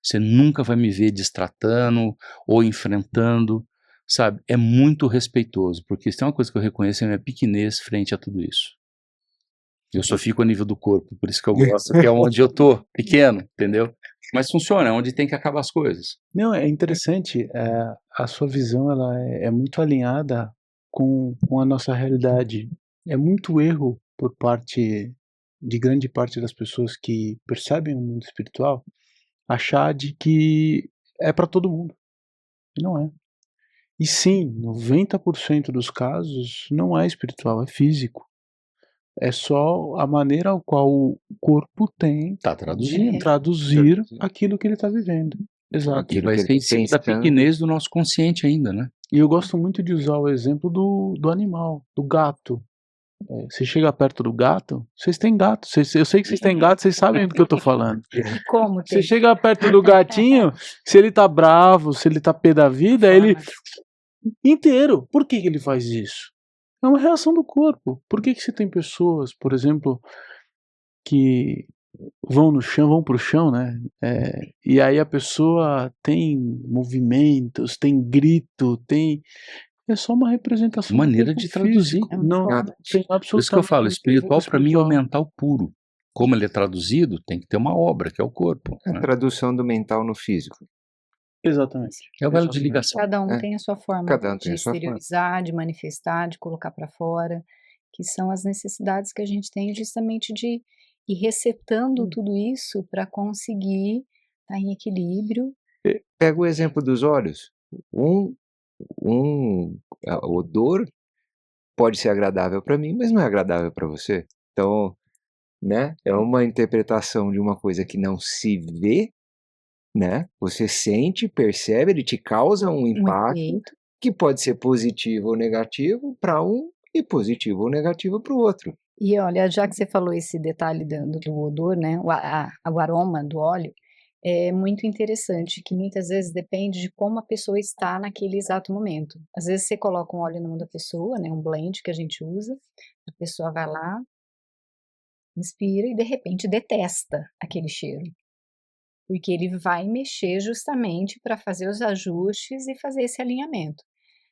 Você nunca vai me ver destratando ou enfrentando, sabe? É muito respeitoso, porque se tem uma coisa que eu reconheço é a minha pequenez frente a tudo isso. Eu só fico a nível do corpo, por isso que eu gosto, que é onde eu tô, pequeno, entendeu? Mas funciona, é onde tem que acabar as coisas. Não, é interessante, a sua visão ela é muito alinhada com a nossa realidade. É muito erro por parte de grande parte das pessoas que percebem o mundo espiritual, achar de que é para todo mundo, e não é. E sim, 90% dos casos não é espiritual, é físico. É só a maneira ao qual o corpo tem Tá de traduzindo. traduzir aquilo que ele está vivendo. Exato. E aquilo vai que ser ele em cima da pensando. pequenez do nosso consciente ainda, né? E eu gosto muito de usar o exemplo do animal, do gato. Você chega perto do gato, vocês têm gato, eu sei que vocês têm gato, vocês sabem do que eu tô falando. E como Você tem chega perto do gatinho, se ele tá bravo, se ele tá pé da vida, ele inteiro. Por que que ele faz isso? É uma reação do corpo. Por que que você tem pessoas, por exemplo, que vão no chão, vão pro chão, né? E aí a pessoa tem movimentos, tem grito, tem. É só uma representação do Maneira corpo de traduzir. físico. é uma Não forma tem Por isso que eu falo, absolutamente espiritual para mim é o espiritual. mental puro. Como ele é traduzido, tem que ter uma obra, que é o corpo, A né? tradução do mental no físico. Exatamente. É o elo de Exatamente. ligação. Cada um É, tem a sua forma cada um tem de a sua forma. exteriorizar, de manifestar, de colocar para fora, que são as necessidades que a gente tem justamente de ir resetando tudo isso para conseguir estar em equilíbrio. Pega o exemplo dos olhos. Um odor pode ser agradável para mim, mas não é agradável para você. Então, né, é uma interpretação de uma coisa que não se vê, né? Você sente, percebe, ele te causa um Um impacto efeito. que pode ser positivo ou negativo para um e positivo ou negativo para o outro. E olha, já que você falou esse detalhe do odor, né, o aroma do óleo, é muito interessante, que muitas vezes depende de como a pessoa está naquele exato momento. Às vezes você coloca um óleo na mão da pessoa, né, um blend que a gente usa, a pessoa vai lá, inspira e de repente detesta aquele cheiro. Porque ele vai mexer justamente para fazer os ajustes e fazer esse alinhamento.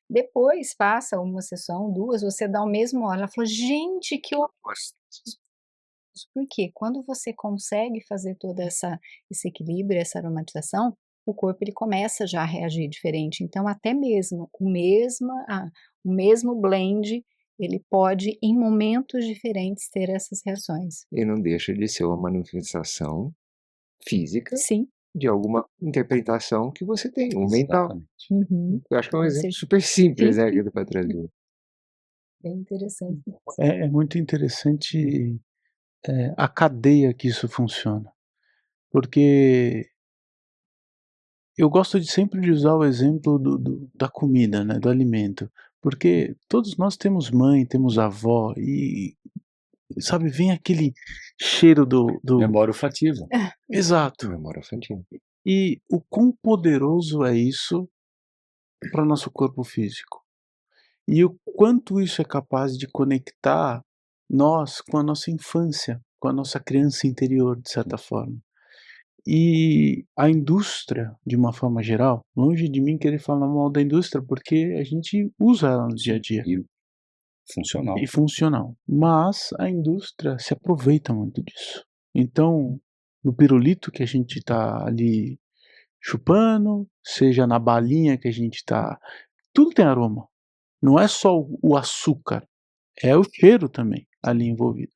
Depois passa uma sessão, 2, você dá o mesmo óleo, ela falou: "Gente, que óleo gostoso". Porque quando você consegue fazer toda esse equilíbrio, essa aromatização, o corpo ele começa já a reagir diferente. Então, até mesmo o mesmo blend, ele pode, em momentos diferentes, ter essas reações. E não deixa de ser uma manifestação física Sim. de alguma interpretação que você tem, um mental. Exatamente. Uhum. Eu acho que é um Ou exemplo seja, super simples, sim, né, sim. que dá pra trazer. Bem interessante. É muito interessante a cadeia que isso funciona, porque eu gosto de sempre de usar o exemplo da comida, né, do alimento, porque todos nós temos mãe, temos avó e, sabe, vem aquele cheiro do Memória olfativa. exato. Memória infantil. E o quão poderoso é isso para o nosso corpo físico. E o quanto isso é capaz de conectar nós com a nossa infância, com a nossa criança interior, de certa forma. E a indústria, de uma forma geral, longe de mim querer falar mal da indústria, porque a gente usa ela no dia a dia. E funcional. E funcional. Mas a indústria se aproveita muito disso. Então, no pirulito que a gente está ali chupando, seja na balinha que a gente está, tudo tem aroma. Não é só o açúcar, é o cheiro também ali envolvido.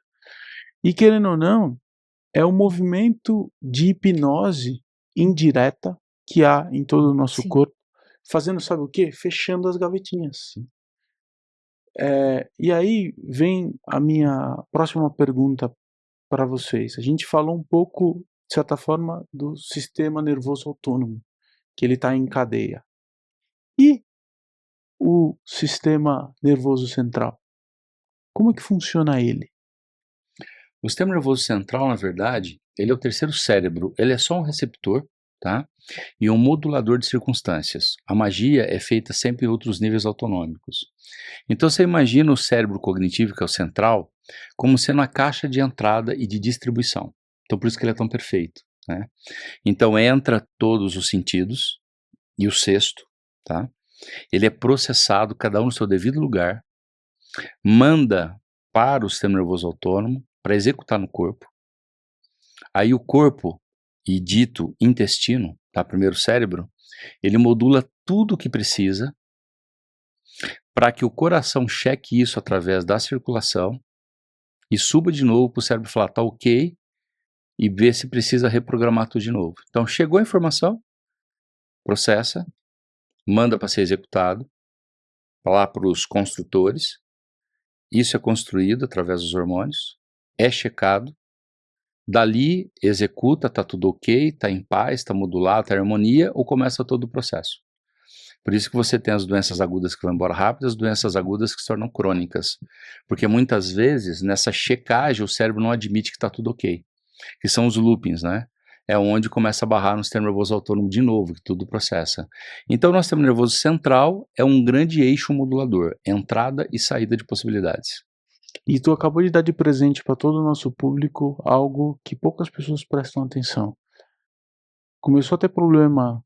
E querendo ou não, é um movimento de hipnose indireta que há em todo o nosso Sim. corpo, fazendo sabe o quê? Fechando as gavetinhas. E aí vem a minha próxima pergunta para vocês. A gente falou um pouco, de certa forma, do sistema nervoso autônomo, que ele está em cadeia. E o sistema nervoso central? Como é que funciona ele? O sistema nervoso central, na verdade, ele é o terceiro cérebro. Ele é só um receptor, tá? E um modulador de circunstâncias. A magia é feita sempre em outros níveis autonômicos. Então você imagina o cérebro cognitivo, que é o central, como sendo a caixa de entrada e de distribuição. Então por isso que ele é tão perfeito, né? Então entra todos os sentidos e o sexto, tá? Ele é processado, cada um no seu devido lugar, manda para o sistema nervoso autônomo para executar no corpo. Aí o corpo, e dito intestino, tá? Primeiro o cérebro, ele modula tudo o que precisa para que o coração cheque isso através da circulação e suba de novo para o cérebro falar, tá ok, e ver se precisa reprogramar tudo de novo. Então chegou a informação, processa, manda para ser executado, lá para os construtores, isso é construído através dos hormônios, é checado, dali executa, tá tudo ok, tá em paz, tá modulado, tá em harmonia, ou começa todo o processo. Por isso que você tem as doenças agudas que vão embora rápido, as doenças agudas que se tornam crônicas. Porque muitas vezes, nessa checagem, o cérebro não admite que está tudo ok. Que são os loopings, né? É onde começa a barrar no sistema nervoso autônomo de novo, que tudo processa. Então, nosso sistema nervoso central é um grande eixo modulador, entrada e saída de possibilidades. E tu acabou de dar de presente para todo o nosso público algo que poucas pessoas prestam atenção. Começou a ter problema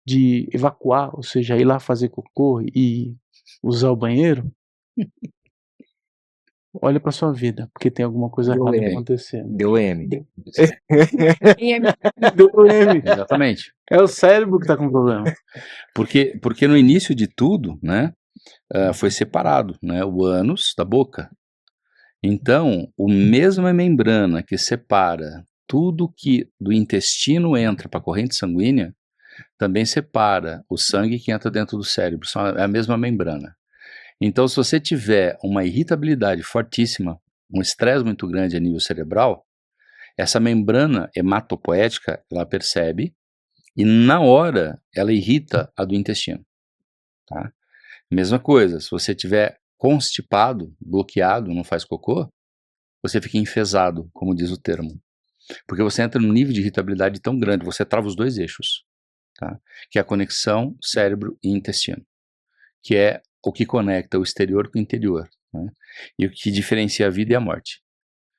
de evacuar, ou seja, ir lá fazer cocô e usar o banheiro? Olha para sua vida, porque tem alguma coisa Deu errada M. acontecendo. Deu M. Deu M. Exatamente. É o cérebro que está com problema. Porque no início de tudo, né, foi separado, né, o ânus da boca. Então, a mesma membrana que separa tudo que do intestino entra para a corrente sanguínea, também separa o sangue que entra dentro do cérebro, é a mesma membrana. Então, se você tiver uma irritabilidade fortíssima, um estresse muito grande a nível cerebral, essa membrana hematopoética, ela percebe e na hora ela irrita a do intestino, tá? Mesma coisa, se você tiver constipado, bloqueado, não faz cocô, você fica enfesado, como diz o termo. Porque você entra num nível de irritabilidade tão grande, você trava os dois eixos, tá? Que é a conexão cérebro e intestino, que é o que conecta o exterior com o interior, né? E o que diferencia a vida e a morte.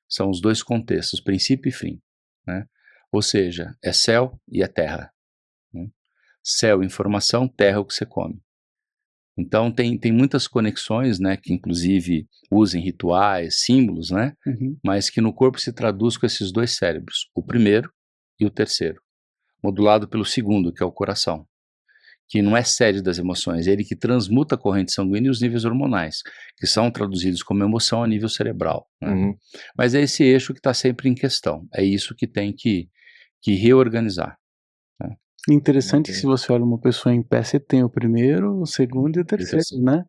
São os dois contextos, princípio e fim, né? Ou seja, é céu e é terra, né? Céu, informação, terra, o que você come. Então tem muitas conexões, né, que inclusive usam rituais, símbolos, né, mas que no corpo se traduz com esses dois cérebros, o primeiro e o terceiro, modulado pelo segundo, que é o coração, que não é sede das emoções, é ele que transmuta a corrente sanguínea e os níveis hormonais, que são traduzidos como emoção a nível cerebral, né? Mas é esse eixo que está sempre em questão, é isso que tem que reorganizar. Né? Interessante que se você olha uma pessoa em pé, você tem o primeiro, o segundo e o terceiro, né?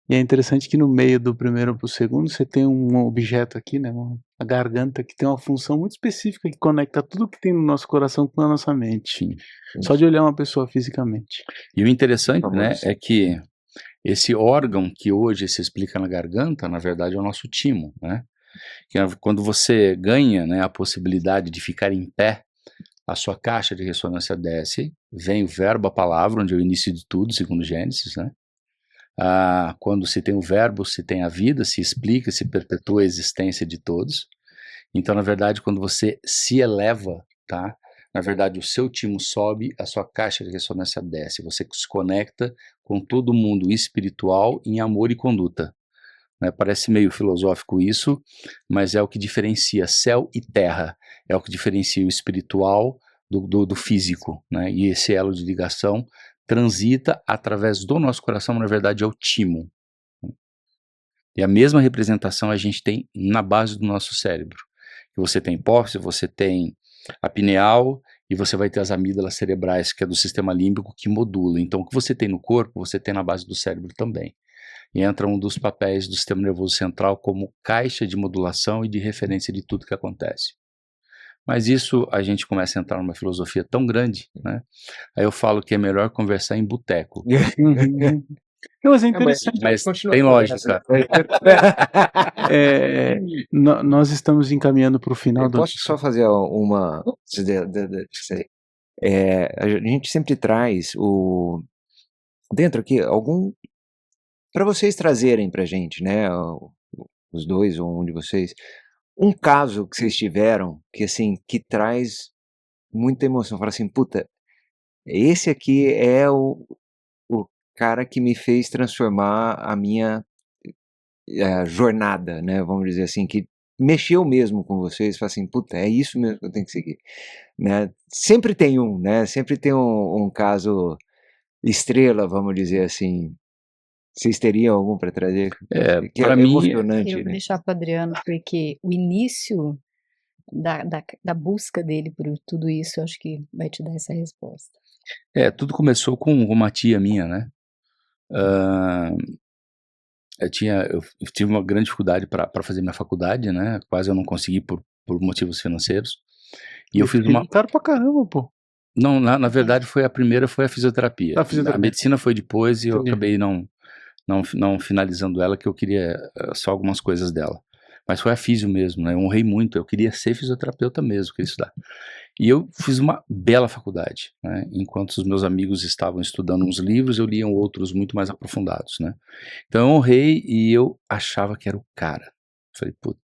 E é interessante que no meio do primeiro para o segundo, você tem um objeto aqui, né? A garganta, que tem uma função muito específica que conecta tudo que tem no nosso coração com a nossa mente. Sim. Só de olhar uma pessoa fisicamente. E o interessante, né, é que esse órgão que hoje se explica na garganta, na verdade é o nosso timo, né? Que quando você ganha, né, a possibilidade de ficar em pé, a sua caixa de ressonância desce, vem o verbo, a palavra, onde é o início de tudo, segundo Gênesis, né? Quando se tem o verbo, se tem a vida, se explica, se perpetua a existência de todos. Então, na verdade, quando você se eleva, tá? Na verdade, o seu timo sobe, a sua caixa de ressonância desce. Você se conecta com todo mundo espiritual em amor e conduta. Né? Parece meio filosófico isso, mas é o que diferencia céu e terra. É o que diferencia o espiritual do físico. Né? E esse elo de ligação transita através do nosso coração, na verdade é o timo. E a mesma representação a gente tem na base do nosso cérebro. Você tem hipófise, você tem a pineal e você vai ter as amígdalas cerebrais, que é do sistema límbico, que modula. Então o que você tem no corpo, você tem na base do cérebro também. E entra um dos papéis do sistema nervoso central como caixa de modulação e de referência de tudo que acontece. Mas isso a gente começa a entrar numa filosofia tão grande, né? Aí eu falo que é melhor conversar em boteco. Mas é interessante. Mas tem lógica. Nós estamos encaminhando para o final Eu do... posso só fazer uma... a gente sempre traz dentro aqui para vocês trazerem pra gente, né, os dois ou um de vocês, um caso que vocês tiveram que assim, que traz muita emoção, fala assim, puta, esse aqui é o cara que me fez transformar a minha jornada, né, vamos dizer assim, que mexeu mesmo com vocês, fala assim, puta, é isso mesmo que eu tenho que seguir, né, sempre tem né, sempre tem um caso estrela, vamos dizer assim. Vocês teriam algum para trazer? Que para é mim, emocionante, Eu vou né? deixar para o Adriano, porque o início da busca dele por tudo isso, eu acho que vai te dar essa resposta. tudo começou com uma tia minha, né? Eu tive uma grande dificuldade para fazer minha faculdade, né? Quase eu não consegui por motivos financeiros. E eu fiz uma... Caro pra caramba, pô. Não, na verdade foi a fisioterapia. A medicina foi depois e eu acabei não finalizando ela, que eu queria só algumas coisas dela. Mas foi a físio mesmo, né? Eu honrei muito, eu queria ser fisioterapeuta mesmo, queria estudar. E eu fiz uma bela faculdade, né? Enquanto os meus amigos estavam estudando uns livros, eu lia outros muito mais aprofundados, né? Então eu honrei e eu achava que era o cara. Falei, puta,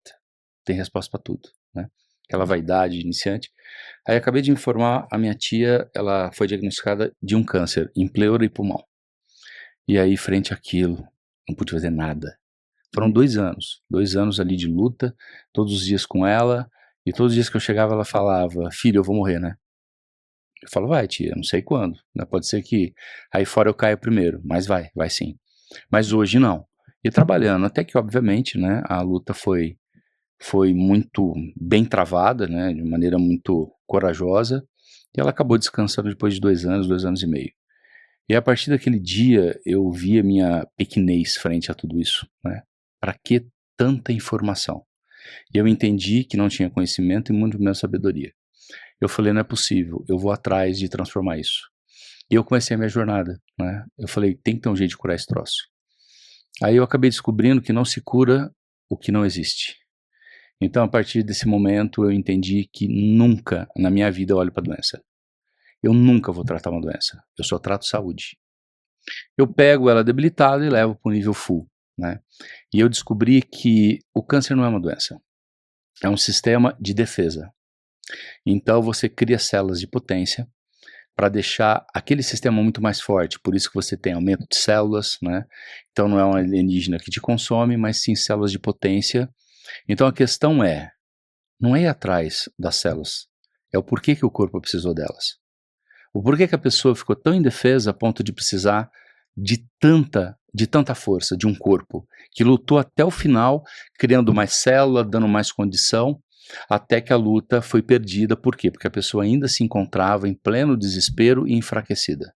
tem resposta para tudo, né? Aquela vaidade de iniciante. Aí acabei de informar, a minha tia, ela foi diagnosticada de um câncer em pleura e pulmão. E aí, frente àquilo, não pude fazer nada. Foram 2 anos ali de luta, todos os dias com ela, e todos os dias que eu chegava ela falava, filho, eu vou morrer, né? Eu falo, vai tia, não sei quando, né? Pode ser que aí fora eu caia primeiro, mas vai sim. Mas hoje não. E trabalhando, até que obviamente, né, a luta foi muito bem travada, né, de maneira muito corajosa, e ela acabou descansando depois de 2 anos e meio. E a partir daquele dia eu vi a minha pequenez frente a tudo isso, né? Para que tanta informação? E eu entendi que não tinha conhecimento e muito menos sabedoria. Eu falei, não é possível, eu vou atrás de transformar isso. E eu comecei a minha jornada, né? Eu falei, tem que ter um jeito de curar esse troço. Aí eu acabei descobrindo que não se cura o que não existe. Então, a partir desse momento, eu entendi que nunca na minha vida eu olho para a doença. Eu nunca vou tratar uma doença, eu só trato saúde. Eu pego ela debilitada e levo para o nível full, né? E eu descobri que o câncer não é uma doença, é um sistema de defesa. Então você cria células de potência, para deixar aquele sistema muito mais forte. Por isso que você tem aumento de células, né? Então não é um alienígena que te consome, mas sim células de potência. Então a questão não é ir atrás das células, é o porquê que o corpo precisou delas. O porquê que a pessoa ficou tão indefesa a ponto de precisar de tanta força, de um corpo, que lutou até o final, criando mais célula, dando mais condição, até que a luta foi perdida. Por quê? Porque a pessoa ainda se encontrava em pleno desespero e enfraquecida.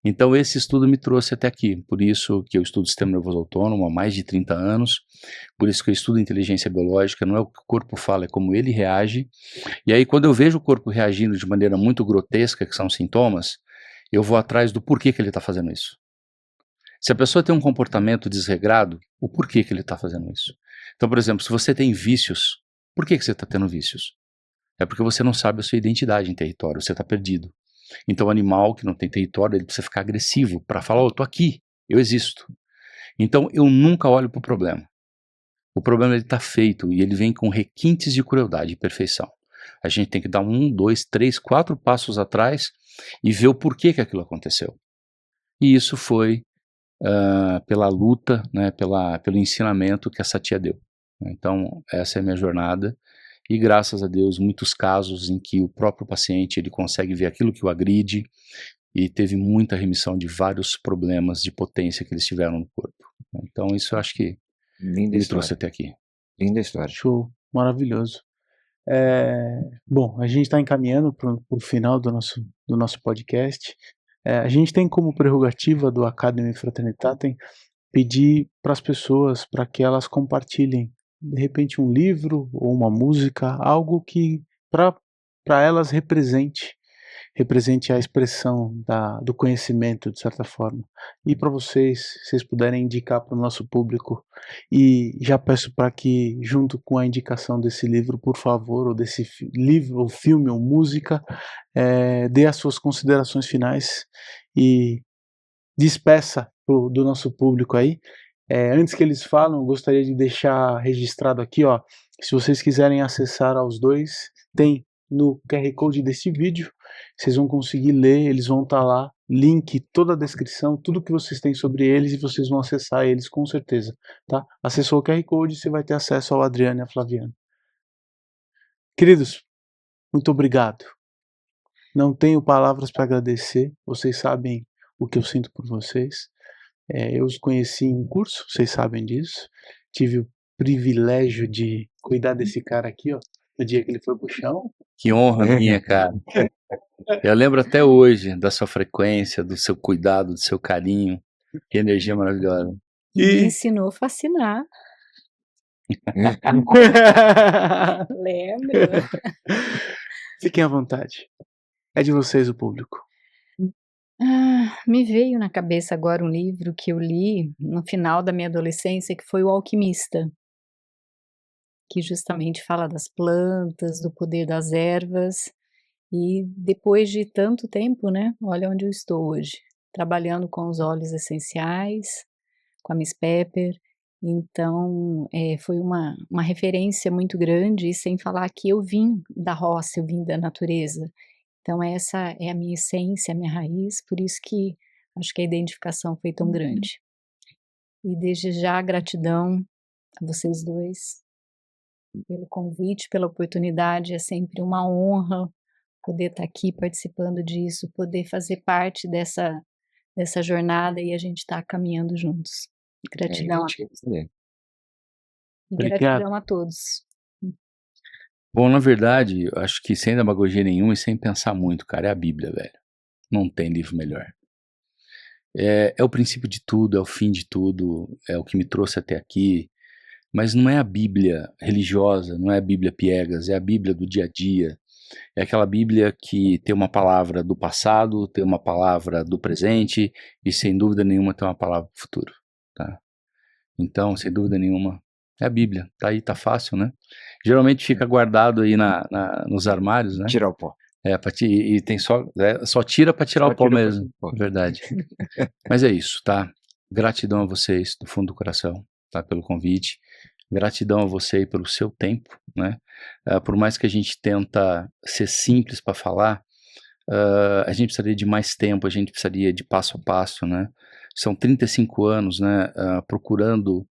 Então esse estudo me trouxe até aqui, por isso que eu estudo sistema nervoso autônomo há mais de 30 anos, por isso que eu estudo inteligência biológica, não é o que o corpo fala, é como ele reage. E aí quando eu vejo o corpo reagindo de maneira muito grotesca, que são sintomas, eu vou atrás do porquê que ele está fazendo isso. Se a pessoa tem um comportamento desregrado, o porquê que ele está fazendo isso. Então, por exemplo, se você tem vícios, por que você está tendo vícios? É porque você não sabe a sua identidade em território, você está perdido. Então o animal que não tem território, ele precisa ficar agressivo para falar, eu tô aqui, eu existo. Então eu nunca olho para o problema. O problema ele está feito e ele vem com requintes de crueldade e perfeição. A gente tem que dar 1, 2, 3, 4 passos atrás e ver o porquê que aquilo aconteceu. E isso foi pela luta, né, pelo ensinamento que essa tia deu. Então essa é a minha jornada. E graças a Deus, muitos casos em que o próprio paciente ele consegue ver aquilo que o agride e teve muita remissão de vários problemas de potência que eles tiveram no corpo. Então isso eu acho que Linda me história. trouxe até aqui. Linda história. Show, maravilhoso. Bom, a gente está encaminhando para o final do nosso podcast. A gente tem como prerrogativa do Academy Fraternitatem pedir para as pessoas para que elas compartilhem, de repente, um livro ou uma música, algo que para elas represente a expressão do conhecimento, de certa forma. E para vocês, se vocês puderem indicar para o nosso público, e já peço para que, junto com a indicação desse livro, por favor, ou desse livro, ou filme, ou música, dê as suas considerações finais e despeça do nosso público aí. Antes que eles falem, eu gostaria de deixar registrado aqui, ó, se vocês quiserem acessar aos dois, tem no QR Code desse vídeo, vocês vão conseguir ler, eles vão estar lá, link, toda a descrição, tudo que vocês têm sobre eles, e vocês vão acessar eles com certeza, tá? Acessou o QR Code, você vai ter acesso ao Adriano e a Flaviana. Queridos, muito obrigado. Não tenho palavras para agradecer, vocês sabem o que eu sinto por vocês. Eu os conheci em curso, vocês sabem disso. Tive o privilégio de cuidar desse cara aqui, ó, no dia que ele foi pro chão. Que honra minha, cara. Eu lembro até hoje da sua frequência, do seu cuidado, do seu carinho. Que energia maravilhosa. E me ensinou a fascinar. Lembro. Fiquem à vontade. É de vocês o público. Me veio na cabeça agora um livro que eu li no final da minha adolescência, que foi O Alquimista, que justamente fala das plantas, do poder das ervas, e depois de tanto tempo, né, olha onde eu estou hoje, trabalhando com os óleos essenciais, com a Miss Pepper. Então foi uma referência muito grande, e sem falar que eu vim da roça, eu vim da natureza. Então essa é a minha essência, a minha raiz, por isso que acho que a identificação foi tão grande. E desde já gratidão a vocês dois pelo convite, pela oportunidade, é sempre uma honra poder estar aqui participando disso, poder fazer parte dessa jornada e a gente estar caminhando juntos. Gratidão e gratidão a todos. Bom, na verdade, eu acho que sem demagogia nenhuma e sem pensar muito, cara, é a Bíblia, velho. Não tem livro melhor. É o princípio de tudo, é o fim de tudo, é o que me trouxe até aqui. Mas não é a Bíblia religiosa, não é a Bíblia piegas, é a Bíblia do dia a dia. É aquela Bíblia que tem uma palavra do passado, tem uma palavra do presente e, sem dúvida nenhuma, tem uma palavra do futuro, tá? Então, sem dúvida nenhuma, é a Bíblia. Tá aí, tá fácil, né? Geralmente fica guardado aí nos armários, né? Tirar o pó. E tem só tira para tirar o pó mesmo, verdade. Mas é isso, tá? Gratidão a vocês do fundo do coração, tá? Pelo convite. Gratidão a você pelo seu tempo, né? Por mais que a gente tenta ser simples para falar, a gente precisaria de mais tempo, a gente precisaria de passo a passo, né? São 35 anos, né, procurando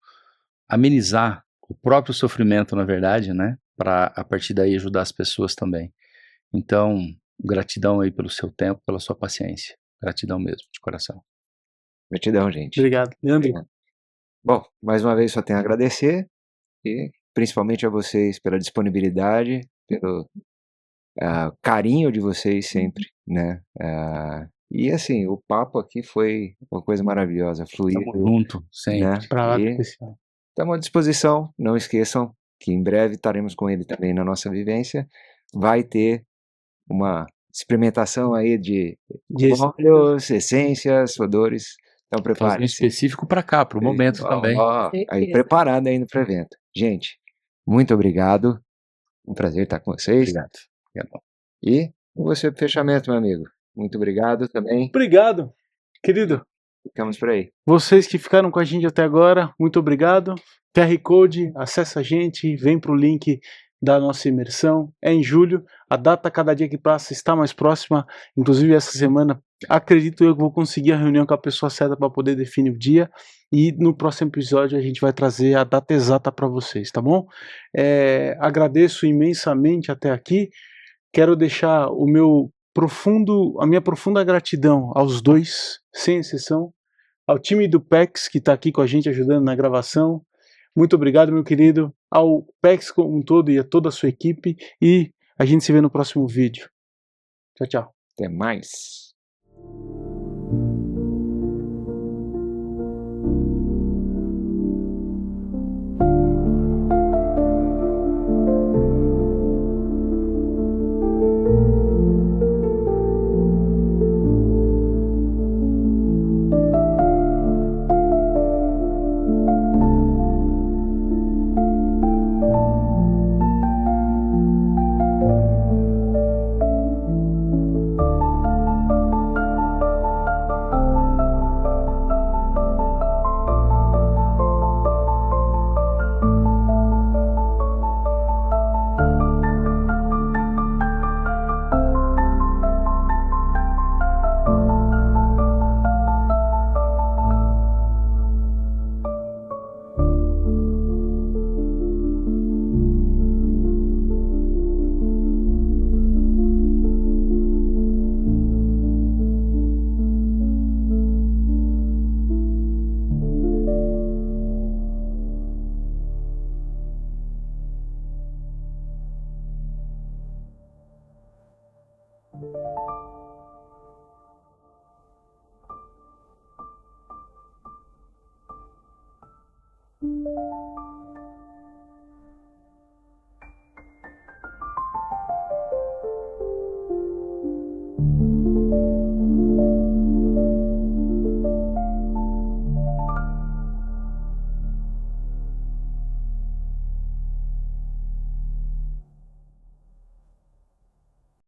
amenizar o próprio sofrimento, na verdade, né, para a partir daí ajudar as pessoas também. Então, gratidão aí pelo seu tempo, pela sua paciência. Gratidão mesmo, de coração. Gratidão, gente. Obrigado. Leandro, Bom, mais uma vez só tenho a agradecer e principalmente a vocês pela disponibilidade, pelo carinho de vocês sempre, né? E assim, o papo aqui foi uma coisa maravilhosa, Tamo fluido, junto, sempre. né? pra lá do E especial. estamos à disposição, não esqueçam que em breve estaremos com ele também na nossa vivência. Vai ter uma experimentação aí de óleos, essências, odores. Então Fazer um prepare-se. específico para cá, para o momento também. Aí preparado ainda para o evento. Gente, muito obrigado. Um prazer estar com vocês. Obrigado. Obrigado. E com você para fechamento, meu amigo. Muito obrigado também. Obrigado, querido. Ficamos por aí. Vocês que ficaram com a gente até agora, muito obrigado. QR Code, acessa a gente, vem para o link da nossa imersão. É em julho, a data cada dia que passa está mais próxima. Inclusive essa semana, acredito eu que vou conseguir a reunião com a pessoa certa para poder definir o dia. E no próximo episódio a gente vai trazer a data exata para vocês, tá bom? Agradeço imensamente até aqui. Quero deixar a minha profunda gratidão aos dois, sem exceção, ao time do PEX que está aqui com a gente ajudando na gravação. Muito obrigado, meu querido, ao PEX como um todo e a toda a sua equipe, e a gente se vê no próximo vídeo. Tchau, tchau. Até mais.